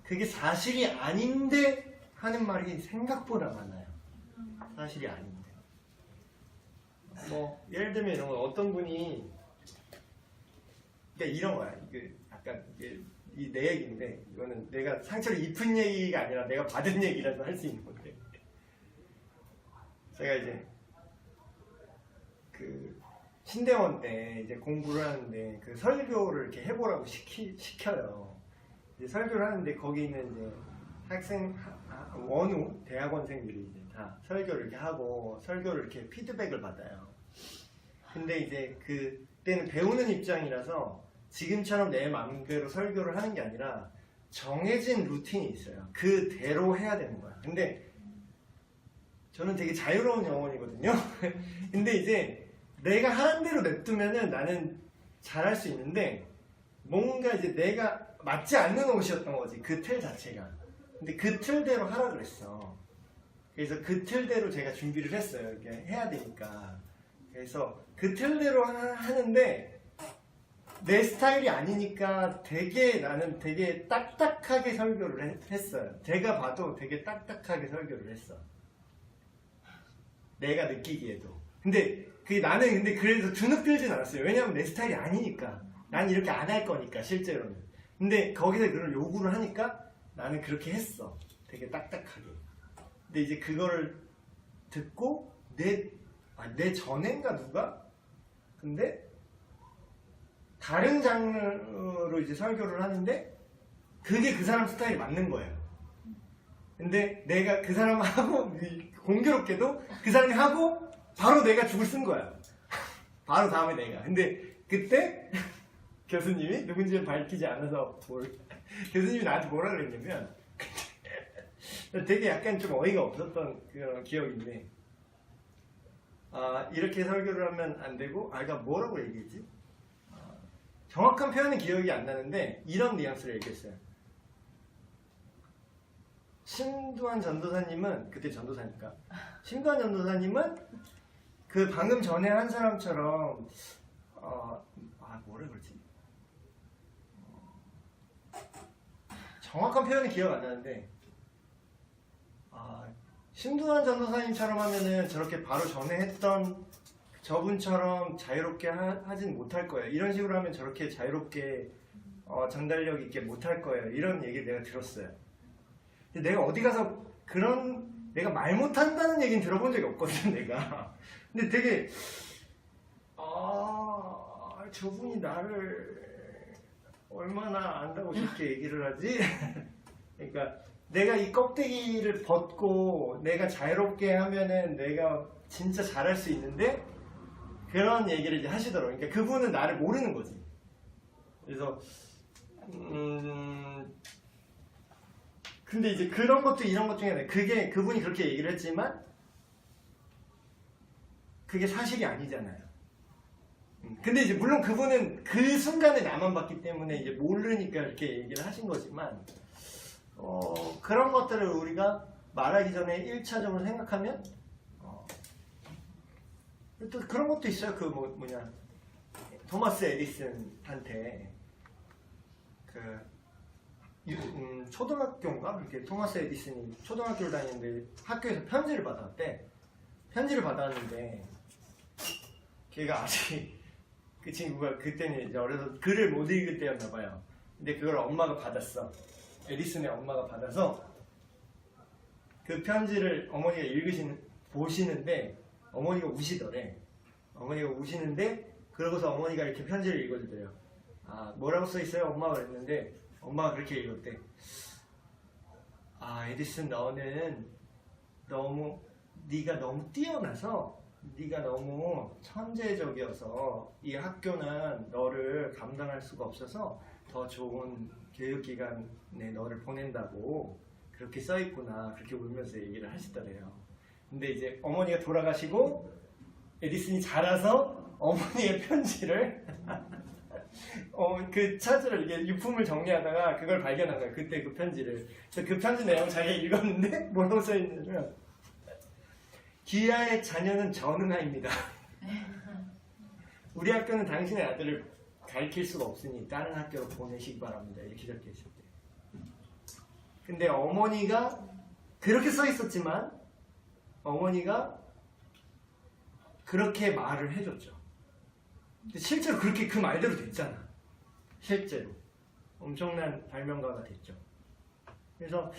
그게 사실이 아닌데 하는 말이 생각보다 많아요. 사실이 아닌데. 뭐 예를 들면 이런 거 어떤 분이 그러니까 이런 거야. 이게 약간 이 내 얘기인데 이거는 내가 상처를 입은 얘기가 아니라 내가 받은 얘기라도 할 수 있는 건데 제가 이제 그 신대원 때 이제 공부를 하는데 그 설교를 이렇게 해보라고 시켜요. 이제 설교를 하는데 거기 있는 이제 학생 원우 대학원생들이 이제 다 설교를 이렇게 하고 설교를 이렇게 피드백을 받아요. 근데 이제 그때는 배우는 입장이라서 지금처럼 내 마음대로 설교를 하는 게 아니라 정해진 루틴이 있어요. 그대로 해야 되는 거야. 근데 저는 되게 자유로운 영혼이거든요. 근데 이제 내가 하는 대로 냅두면은 나는 잘할 수 있는데 뭔가 이제 내가 맞지 않는 옷이었던 거지. 그 틀 자체가. 근데 그 틀대로 하라 그랬어. 그래서 그 틀대로 제가 준비를 했어요. 이렇게 해야 되니까. 그래서 그 틀대로 하는데 내 스타일이 아니니까 나는 되게 딱딱하게 설교를 했어요. 제가 봐도 되게 딱딱하게 설교를 했어. 내가 느끼기에도. 근데 나는 근데 그래서 주눅 들진 않았어요. 왜냐면 내 스타일이 아니니까. 난 이렇게 안 할 거니까 실제로는. 근데 거기서 그런 요구를 하니까 나는 그렇게 했어. 되게 딱딱하게. 근데 이제 그거를 듣고 내 전엔가 누가? 근데 다른 장르로 이제 설교를 하는데 그게 그 사람 스타일이 맞는 거예요. 근데 내가 그 사람하고 공교롭게도 그 사람이 하고 바로 내가 죽을 쓴 거야. 바로 다음에 내가. 근데 그때 교수님이 누군지는 밝히지 않아서 교수님이 나한테 뭐라 그랬냐면 되게 약간 좀 어이가 없었던 그런 기억인데 이렇게 설교를 하면 안 되고 그러니까 뭐라고 얘기했지? 정확한 표현은 기억이 안 나는데 이런 뉘앙스를 얘기했어요. 신두환 전도사님은 그때 전도사니까 신두환 전도사님은 그 방금 전에 한 사람처럼 뭐라 그러지? 정확한 표현은 기억 안 나는데 신두환 전도사님처럼 하면은 저렇게 바로 전에 했던 저분처럼 자유롭게 하진 못할 거예요. 이런 식으로 하면 저렇게 자유롭게 전달력 있게 못할 거예요. 이런 얘기를 내가 들었어요. 근데 내가 어디 가서 내가 말 못한다는 얘기는 들어본 적이 없거든, 내가. 근데 되게 저분이 나를 얼마나 안다고 저렇게 얘기를 하지? 그러니까 내가 이 껍데기를 벗고 내가 자유롭게 하면은 내가 진짜 잘할 수 있는데 그런 얘기를 이제 하시더라고요. 그러니까 그분은 나를 모르는 거지. 그래서 근데 이제 그런 것도 이런 것 중에 그분이 그렇게 얘기를 했지만 그게 사실이 아니잖아요. 근데 이제 물론 그분은 그 순간에 나만 봤기 때문에 이제 모르니까 이렇게 얘기를 하신 거지만 그런 것들을 우리가 말하기 전에 1차적으로 생각하면 또 그런 것도 있어요. 그 토마스 에디슨한테 초등학교인가? 이렇게 토마스 에디슨이 초등학교를 다니는데 학교에서 편지를 받았대. 편지를 받았는데 걔가 아직 그 친구가 그때는 이제 어려서 글을 못 읽을 때였나 봐요. 근데 그걸 엄마가 받았어. 에디슨의 엄마가 받아서 그 편지를 어머니가 보시는데 어머니가 우시더래. 어머니가 우시는데 그러고서 어머니가 이렇게 편지를 읽어주더래요. 뭐라고 써있어요? 엄마가 그랬는데 엄마가 그렇게 읽었대. 에디슨 너는 네가 너무 뛰어나서 네가 너무 천재적이어서 이 학교는 너를 감당할 수가 없어서 더 좋은 교육기관에 너를 보낸다고 그렇게 써있구나. 그렇게 울면서 얘기를 하시더래요. 근데 이제 어머니가 돌아가시고 에디슨이 자라서 어머니의 편지를 이게 유품을 정리하다가 그걸 발견한 거예요. 그때 그 편지를. 그래서 그 편지 내용 자기가 읽었는데 뭐라고 써있냐면 기아의 자녀는 전은아입니다. 우리 학교는 당신의 아들을 가르칠 수가 없으니 다른 학교로 보내시기 바랍니다. 이렇게 적혀 있었대요. 근데 어머니가 그렇게 써 있었지만 어머니가 그렇게 말을 해줬죠. 근데 실제로 그렇게 그 말대로 됐잖아. 실제로 엄청난 발명가가 됐죠. 그래서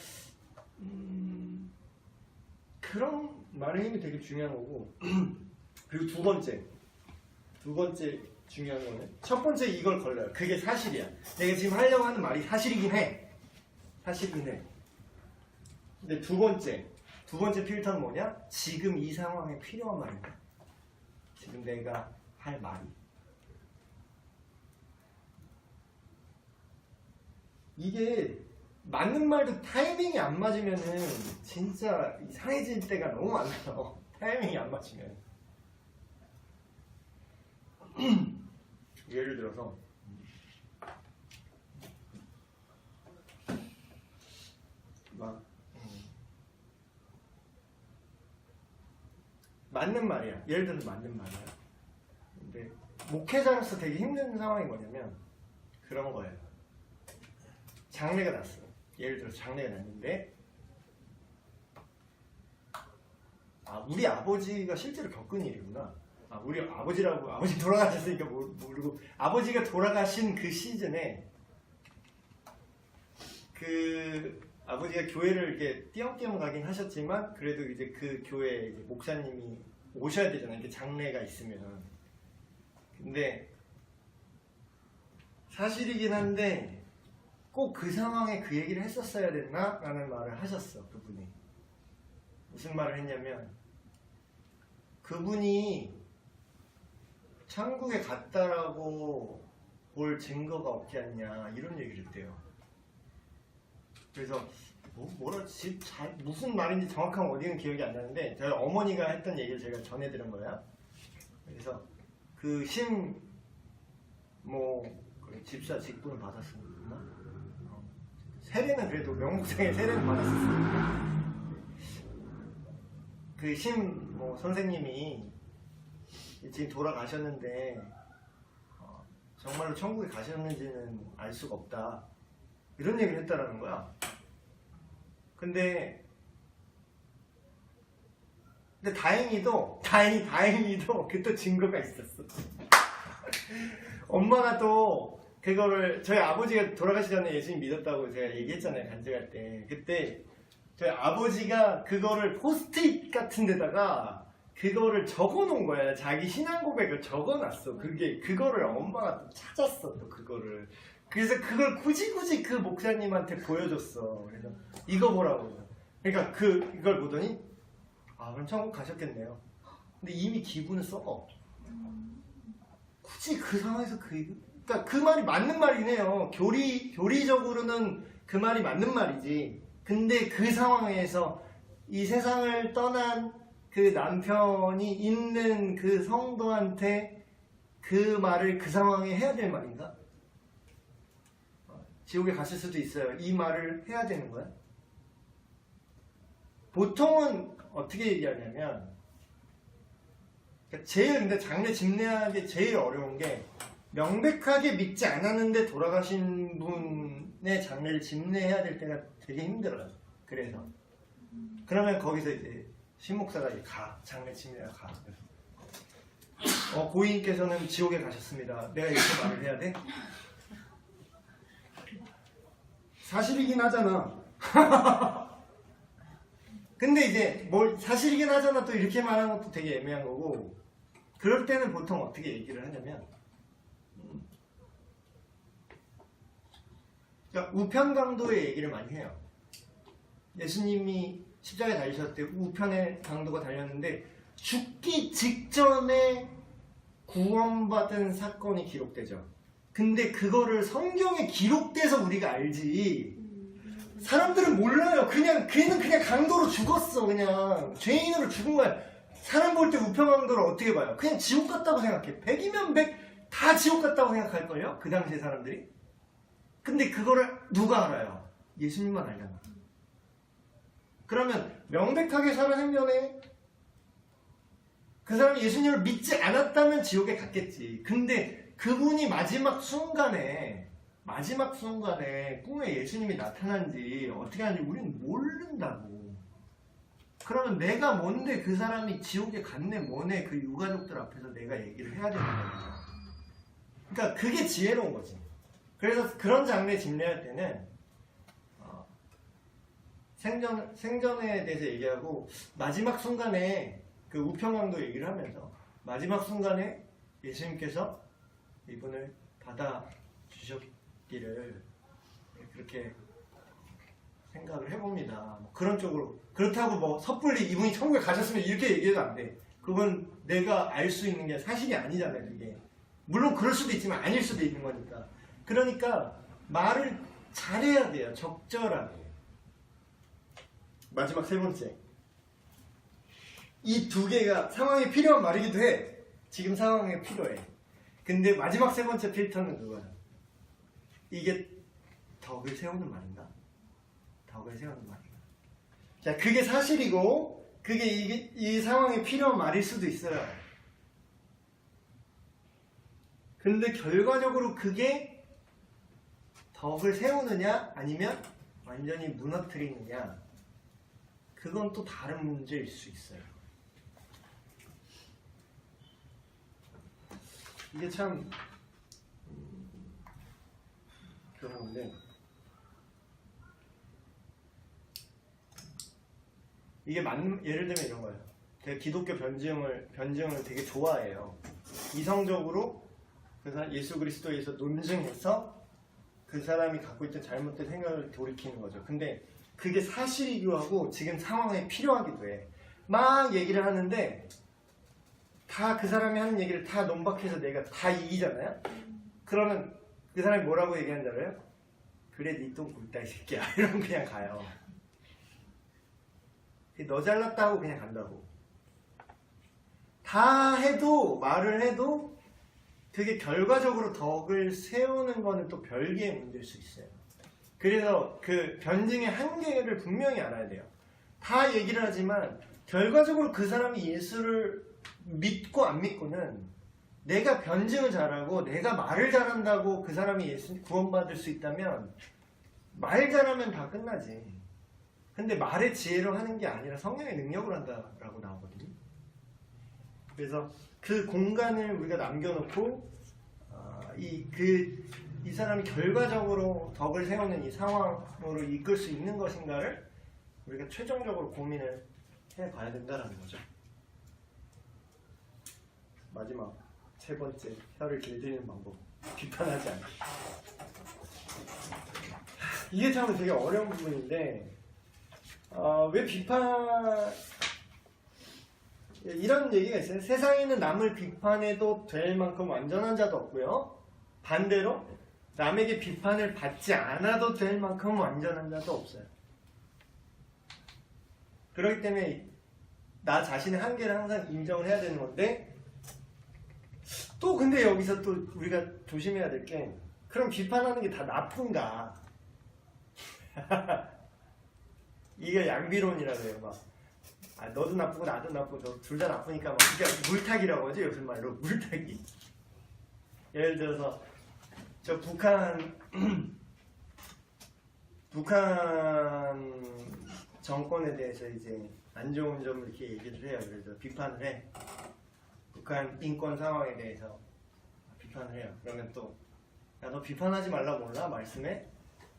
그런 말의 힘이 되게 중요한 거고 그리고 두 번째 중요한 거는 첫 번째 이걸 걸러요. 그게 사실이야. 내가 지금 하려고 하는 말이 사실이긴 해. 근데 두 번째 필터는 뭐냐? 지금 이 상황에 필요한 말이야. 지금 내가 할 말이. 이게 맞는 말도 타이밍이 안 맞으면은 진짜 이상해질 때가 너무 많아요. 타이밍이 안 맞으면. 예를 들어서 막 예를 들어서 맞는 말이야. 근데 목회자로서 되게 힘든 상황이 뭐냐면 그런 거예요. 장례가 났어. 예를 들어서 장례가 났는데 우리 아버지가 실제로 겪은 일이구나. 우리 아버지라고, 아버지 돌아가셨으니까 모르고, 아버지가 돌아가신 그 시즌에 그 아버지가 교회를 이렇게 띄엄띄엄 가긴 하셨지만 그래도 이제 그 교회에 이제 목사님이 오셔야 되잖아요. 이렇게 장례가 있으면. 근데 사실이긴 한데 꼭 그 상황에 그 얘기를 했었어야 됐나? 라는 말을 하셨어, 그분이. 무슨 말을 했냐면 그분이 천국에 갔다라고 볼 증거가 없지 않냐 이런 얘기를 했대요. 그래서 무슨 말인지 정확한 어디는 기억이 안 나는데 저희 어머니가 했던 얘기를 제가 전해드린 거야. 그래서 그 집사 직분을 받았었나? 세례는 그래도 명목상의 세례는 받았었으니까 그 선생님이 지금 돌아가셨는데 정말로 천국에 가셨는지는 알 수가 없다 이런 얘기를 했다라는 거야. 근데 다행히도 그때 증거가 있었어. 엄마가 또 그거를 저희 아버지가 돌아가시기 전에 예수님 믿었다고 제가 얘기했잖아요, 간증할 때. 그때 저희 아버지가 그거를 포스트잇 같은 데다가 그거를 적어놓은 거야. 자기 신앙 고백을 적어놨어. 그거를 엄마가 또 찾았어. 또 그거를. 그래서 그걸 굳이 그 목사님한테 보여줬어. 그래서 이거 보라고. 그러니까 이걸 보더니 그럼 천국 가셨겠네요. 근데 이미 기분을 썩어. 굳이 그 상황에서 그러니까 그 말이 맞는 말이네요. 교리적으로는 그 말이 맞는 말이지. 근데 그 상황에서 이 세상을 떠난 그 남편이 있는 그 성도한테 그 말을 그 상황에 해야 될 말인가? 지옥에 갔을 수도 있어요. 이 말을 해야 되는 거야? 보통은 어떻게 얘기하냐면 근데 장례 집례하기 제일 어려운 게 명백하게 믿지 않았는데 돌아가신 분의 장례를 집례해야 될 때가 되게 힘들어요. 그래서 그러면 거기서 이제 신목사가 장례 집례가 가. 고인께서는 지옥에 가셨습니다. 내가 이렇게 말을 해야 돼? 사실이긴 하잖아. 근데 이제 사실이긴 하잖아 또 이렇게 말하는 것도 되게 애매한 거고, 그럴 때는 보통 어떻게 얘기를 하냐면 그러니까 우편강도의 얘기를 많이 해요. 예수님이 십자가에 달리셨을 때 우편의 강도가 달렸는데 죽기 직전에 구원받은 사건이 기록되죠. 근데 그거를 성경에 기록돼서 우리가 알지 사람들은 몰라요. 걔는 그냥 강도로 죽었어. 그냥 죄인으로 죽은 거야. 사람 볼 때 우편강도를 어떻게 봐요? 그냥 지옥 같다고 생각해. 100이면 100 다 지옥 같다고 생각할걸요? 그 당시에 사람들이. 근데 그거를 누가 알아요? 예수님만 알잖아. 그러면 명백하게 사는 행전에 그 사람이 예수님을 믿지 않았다면 지옥에 갔겠지. 근데 그분이 마지막 순간에 꿈에 예수님이 나타난지 어떻게 하는지 우리는 모른다고. 그러면 내가 뭔데 그 사람이 지옥에 갔네 뭐네 그 유가족들 앞에서 내가 얘기를 해야 되는 거죠. 그러니까 그게 지혜로운 거지. 그래서 그런 장례 집례할 때는 생전에 대해서 얘기하고 마지막 순간에 그 우편강도 얘기를 하면서 마지막 순간에 예수님께서 이분을 받아주셨기를 그렇게 생각을 해봅니다. 그런 쪽으로. 그렇다고 섣불리 이분이 천국에 가셨으면 이렇게 얘기해도 안 돼. 그건 내가 알 수 있는 게 사실이 아니잖아요. 그게. 물론 그럴 수도 있지만 아닐 수도 있는 거니까. 그러니까 말을 잘해야 돼요. 적절하게. 마지막 세 번째. 이 두 개가 상황에 필요한 말이기도 해. 지금 상황에 필요해. 근데 마지막 세 번째 필터는 그거야. 이게 덕을 세우는 말인가? 덕을 세우는 말인가? 자, 그게 사실이고 그게 이 상황에 필요한 말일 수도 있어요. 근데 결과적으로 그게 덕을 세우느냐 아니면 완전히 무너뜨리느냐, 그건 또 다른 문제일 수 있어요. 이게 참 그런 건데, 이게 예를 들면 이런 거예요. 제가 기독교 변증을 되게 좋아해요. 이성적으로 그 사람 예수 그리스도에서 논증해서 그 사람이 갖고 있던 잘못된 생각을 돌이키는 거죠. 근데 그게 사실이기도 하고 지금 상황에 필요하기도 해. 막 얘기를 하는데 다 그 사람이 하는 얘기를 다 논박해서 내가 다 이기잖아요. 그러면 그 사람이 뭐라고 얘기하는 줄 알아요? 그래 니 똥 굵다 이 새끼야. 이러면 그냥 가요. 너 잘났다 하고 그냥 간다고. 다 해도, 말을 해도 그게 결과적으로 덕을 세우는 거는 또 별개의 문제일 수 있어요. 그래서 그 변증의 한계를 분명히 알아야 돼요. 다 얘기를 하지만 결과적으로 그 사람이 예수를 믿고 안 믿고는, 내가 변증을 잘하고 내가 말을 잘한다고 그 사람이 예수 구원받을 수 있다면 말 잘하면 다 끝나지. 근데 말의 지혜로 하는 게 아니라 성령의 능력으로 한다라고 나오거든요. 그래서 그 공간을 우리가 남겨놓고 이 사람이 결과적으로 덕을 세우는 이 상황으로 이끌 수 있는 것인가를 우리가 최종적으로 고민을 해봐야 된다는 거죠. 마지막 세 번째, 혀를 길들이는 방법, 비판하지 않기. 이게 참 되게 어려운 부분인데, 왜 이런 얘기가 있어요. 세상에는 남을 비판해도 될 만큼 완전한 자도 없고요, 반대로 남에게 비판을 받지 않아도 될 만큼 완전한 자도 없어요. 그렇기 때문에 나 자신의 한계를 항상 인정을 해야 되는 건데, 또 근데 여기서 또 우리가 조심해야 될 게, 그럼 비판하는 게 다 나쁜가? 이게 양비론이라고 해요. 막 너도 나쁘고 나도 나쁘고 둘 다 나쁘니까 막 그게 물타기라고 하죠, 요즘 말로. 물타기. 예를 들어서 저 북한 정권에 대해서 이제 안 좋은 점을 이렇게 얘기를 해요. 예를 들어 비판을 해. 북한 인권 상황에 대해서 비판을 해요. 그러면 또, 야, 너 비판하지 말라 몰라? 말씀해?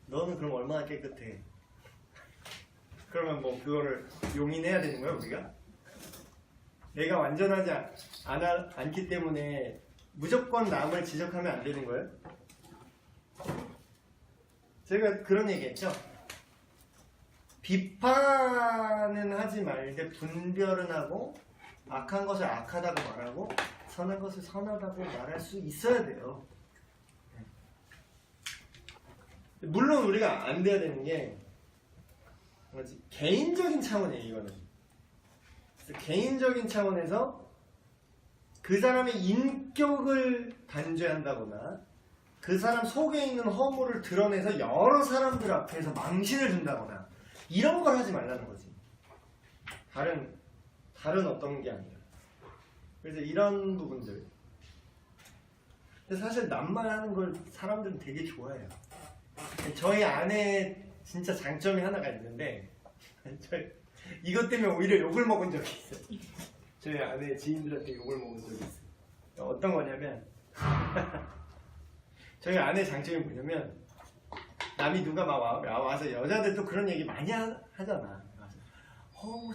너는 그럼 얼마나 깨끗해? 그러면 뭐 그거를 용인해야 되는 거야, 우리가? 내가 완전하지 않기 때문에 무조건 남을 지적하면 안 되는 거예요? 제가 그런 얘기 했죠? 비판은 하지 말되 분별은 하고, 악한 것을 악하다고 말하고 선한 것을 선하다고 말할 수 있어야 돼요. 물론 우리가 안 돼야 되는 게 개인적인 차원이에요, 이거는. 그래서 개인적인 차원에서 그 사람의 인격을 단죄한다거나 그 사람 속에 있는 허물을 드러내서 여러 사람들 앞에서 망신을 준다거나 이런 걸 하지 말라는 거지. 다른 어떤 게 아니라. 그래서 이런 부분들. 근데 사실 남말하는 걸 사람들은 되게 좋아해요. 저희 안에 진짜 장점이 하나가 있는데, 이것 때문에 오히려 욕을 먹은 적이 있어요. 저희 아내 지인들한테 욕을 먹은 적이 있어요. 어떤 거냐면 저희 아내 장점이 뭐냐면, 남이 누가 막 와서 여자들 또 그런 얘기 많이 하잖아.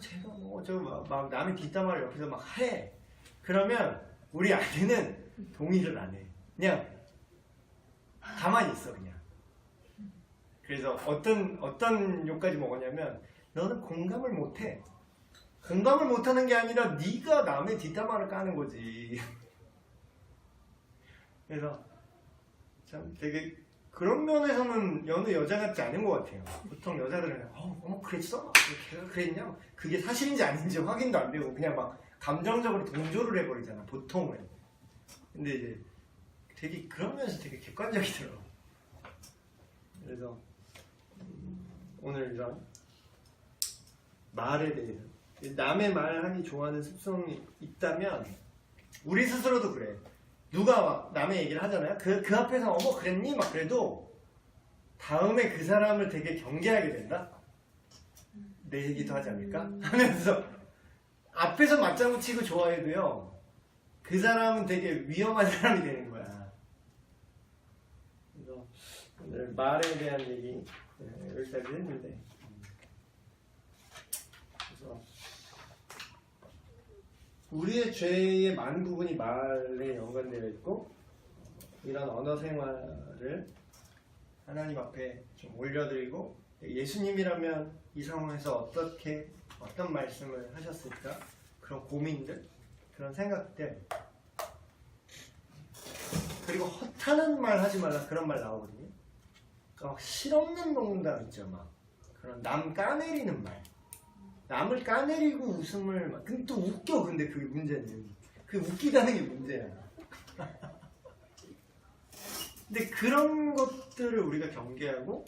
제가 막 남의 뒷담화를 옆에서 막 해. 그러면 우리 아내는 동의를 안 해. 그냥 가만히 있어, 그냥. 그래서 어떤 욕까지 먹었냐면, 너는 공감을 못해. 공감을 못하는 게 아니라 네가 남의 뒷담화를 까는 거지. 그래서 참 되게 그런 면에서는 여느 여자 같지 않은 것 같아요. 보통 여자들은 어머 그랬어? 걔가 그랬냐? 그게 사실인지 아닌지 확인도 안 되고 그냥 막 감정적으로 동조를 해버리잖아, 보통은. 근데 이제 되게 그런 면에서 되게 객관적이더라고. 그래서 오늘 이런 말에 대해서 남의 말하기 좋아하는 습성이 있다면 우리 스스로도 그래. 누가 막 남의 얘기를 하잖아요. 그 앞에서 어머 그랬니? 막 그래도 다음에 그 사람을 되게 경계하게 된다. 내 얘기도 하지 않을까? 하면서 앞에서 맞장구 치고 좋아해도요. 그 사람은 되게 위험한 사람이 되는 거야. 그래서 오늘 말에 대한 얘기 여기까지 했는데 그래서 우리의 죄의 많은 부분이 말에 연관되어 있고 이런 언어 생활을 하나님 앞에 좀 올려드리고 예수님이라면 이 상황에서 어떤 말씀을 하셨을까? 그런 고민들, 그런 생각들 그리고 허탄한 말 하지 말라 그런 말 나오거든요. 그러니까 실없는 농담 있죠. 막 그런 남 까내리는 말 남을 까내리고 웃음을 막 근데 또 웃겨. 근데 그게 문제는 그 웃기다는 게 문제야. 근데 그런 것들을 우리가 경계하고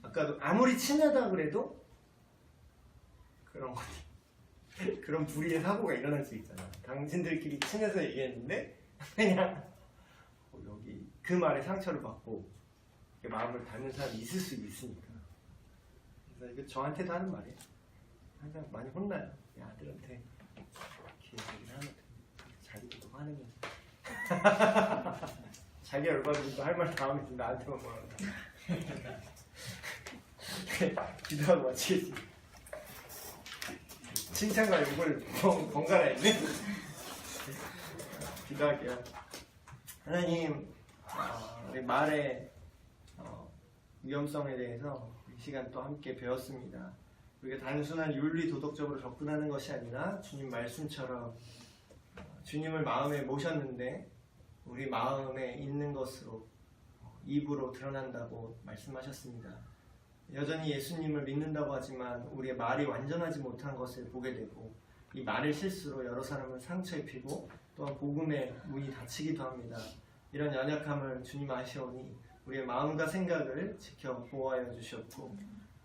아까도 아무리 친하다 그래도 그런 것 그런 불의의 사고가 일어날 수 있잖아. 당신들끼리 친해서 얘기했는데 그냥 여기 그 말에 상처를 받고 마음을 닫는 사람이 있을 수 있으니까. 그래서 이거 저한테도 하는 말이에요. 항상 많이 혼나요. 이 아들한테 이렇게 얘기를 하면 자기도 화내면서 자기 열받으니까 할 말 다 하면 나한테만 뭐라고 기도하고 마치겠습니다. 칭찬과 욕을 번갈아 했네. 기도할게요. 하나님, 우리 말의 위험성에 대해서 이 시간 또 함께 배웠습니다. 우리가 단순한 윤리 도덕적으로 접근하는 것이 아니라 주님 말씀처럼 주님을 마음에 모셨는데 우리 마음에 있는 것으로 입으로 드러난다고 말씀하셨습니다. 여전히 예수님을 믿는다고 하지만 우리의 말이 완전하지 못한 것을 보게 되고 이 말의 실수로 여러 사람을 상처 입히고 또한 복음의 문이 닫히기도 합니다. 이런 연약함을 주님 아시오니 우리의 마음과 생각을 지켜 보호하여 주시옵고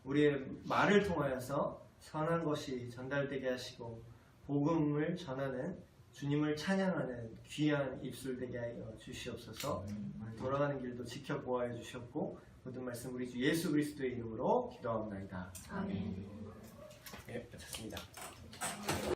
우리의 말을 통하여서 선한 것이 전달되게 하시고 복음을 전하는 주님을 찬양하는 귀한 입술 되게 하여 주시옵소서. 돌아가는 길도 지켜 보호하여 주시옵고 모든 말씀 우리 주 예수 그리스도의 이름으로 기도하옵나이다. 아멘. 네, 마쳤습니다.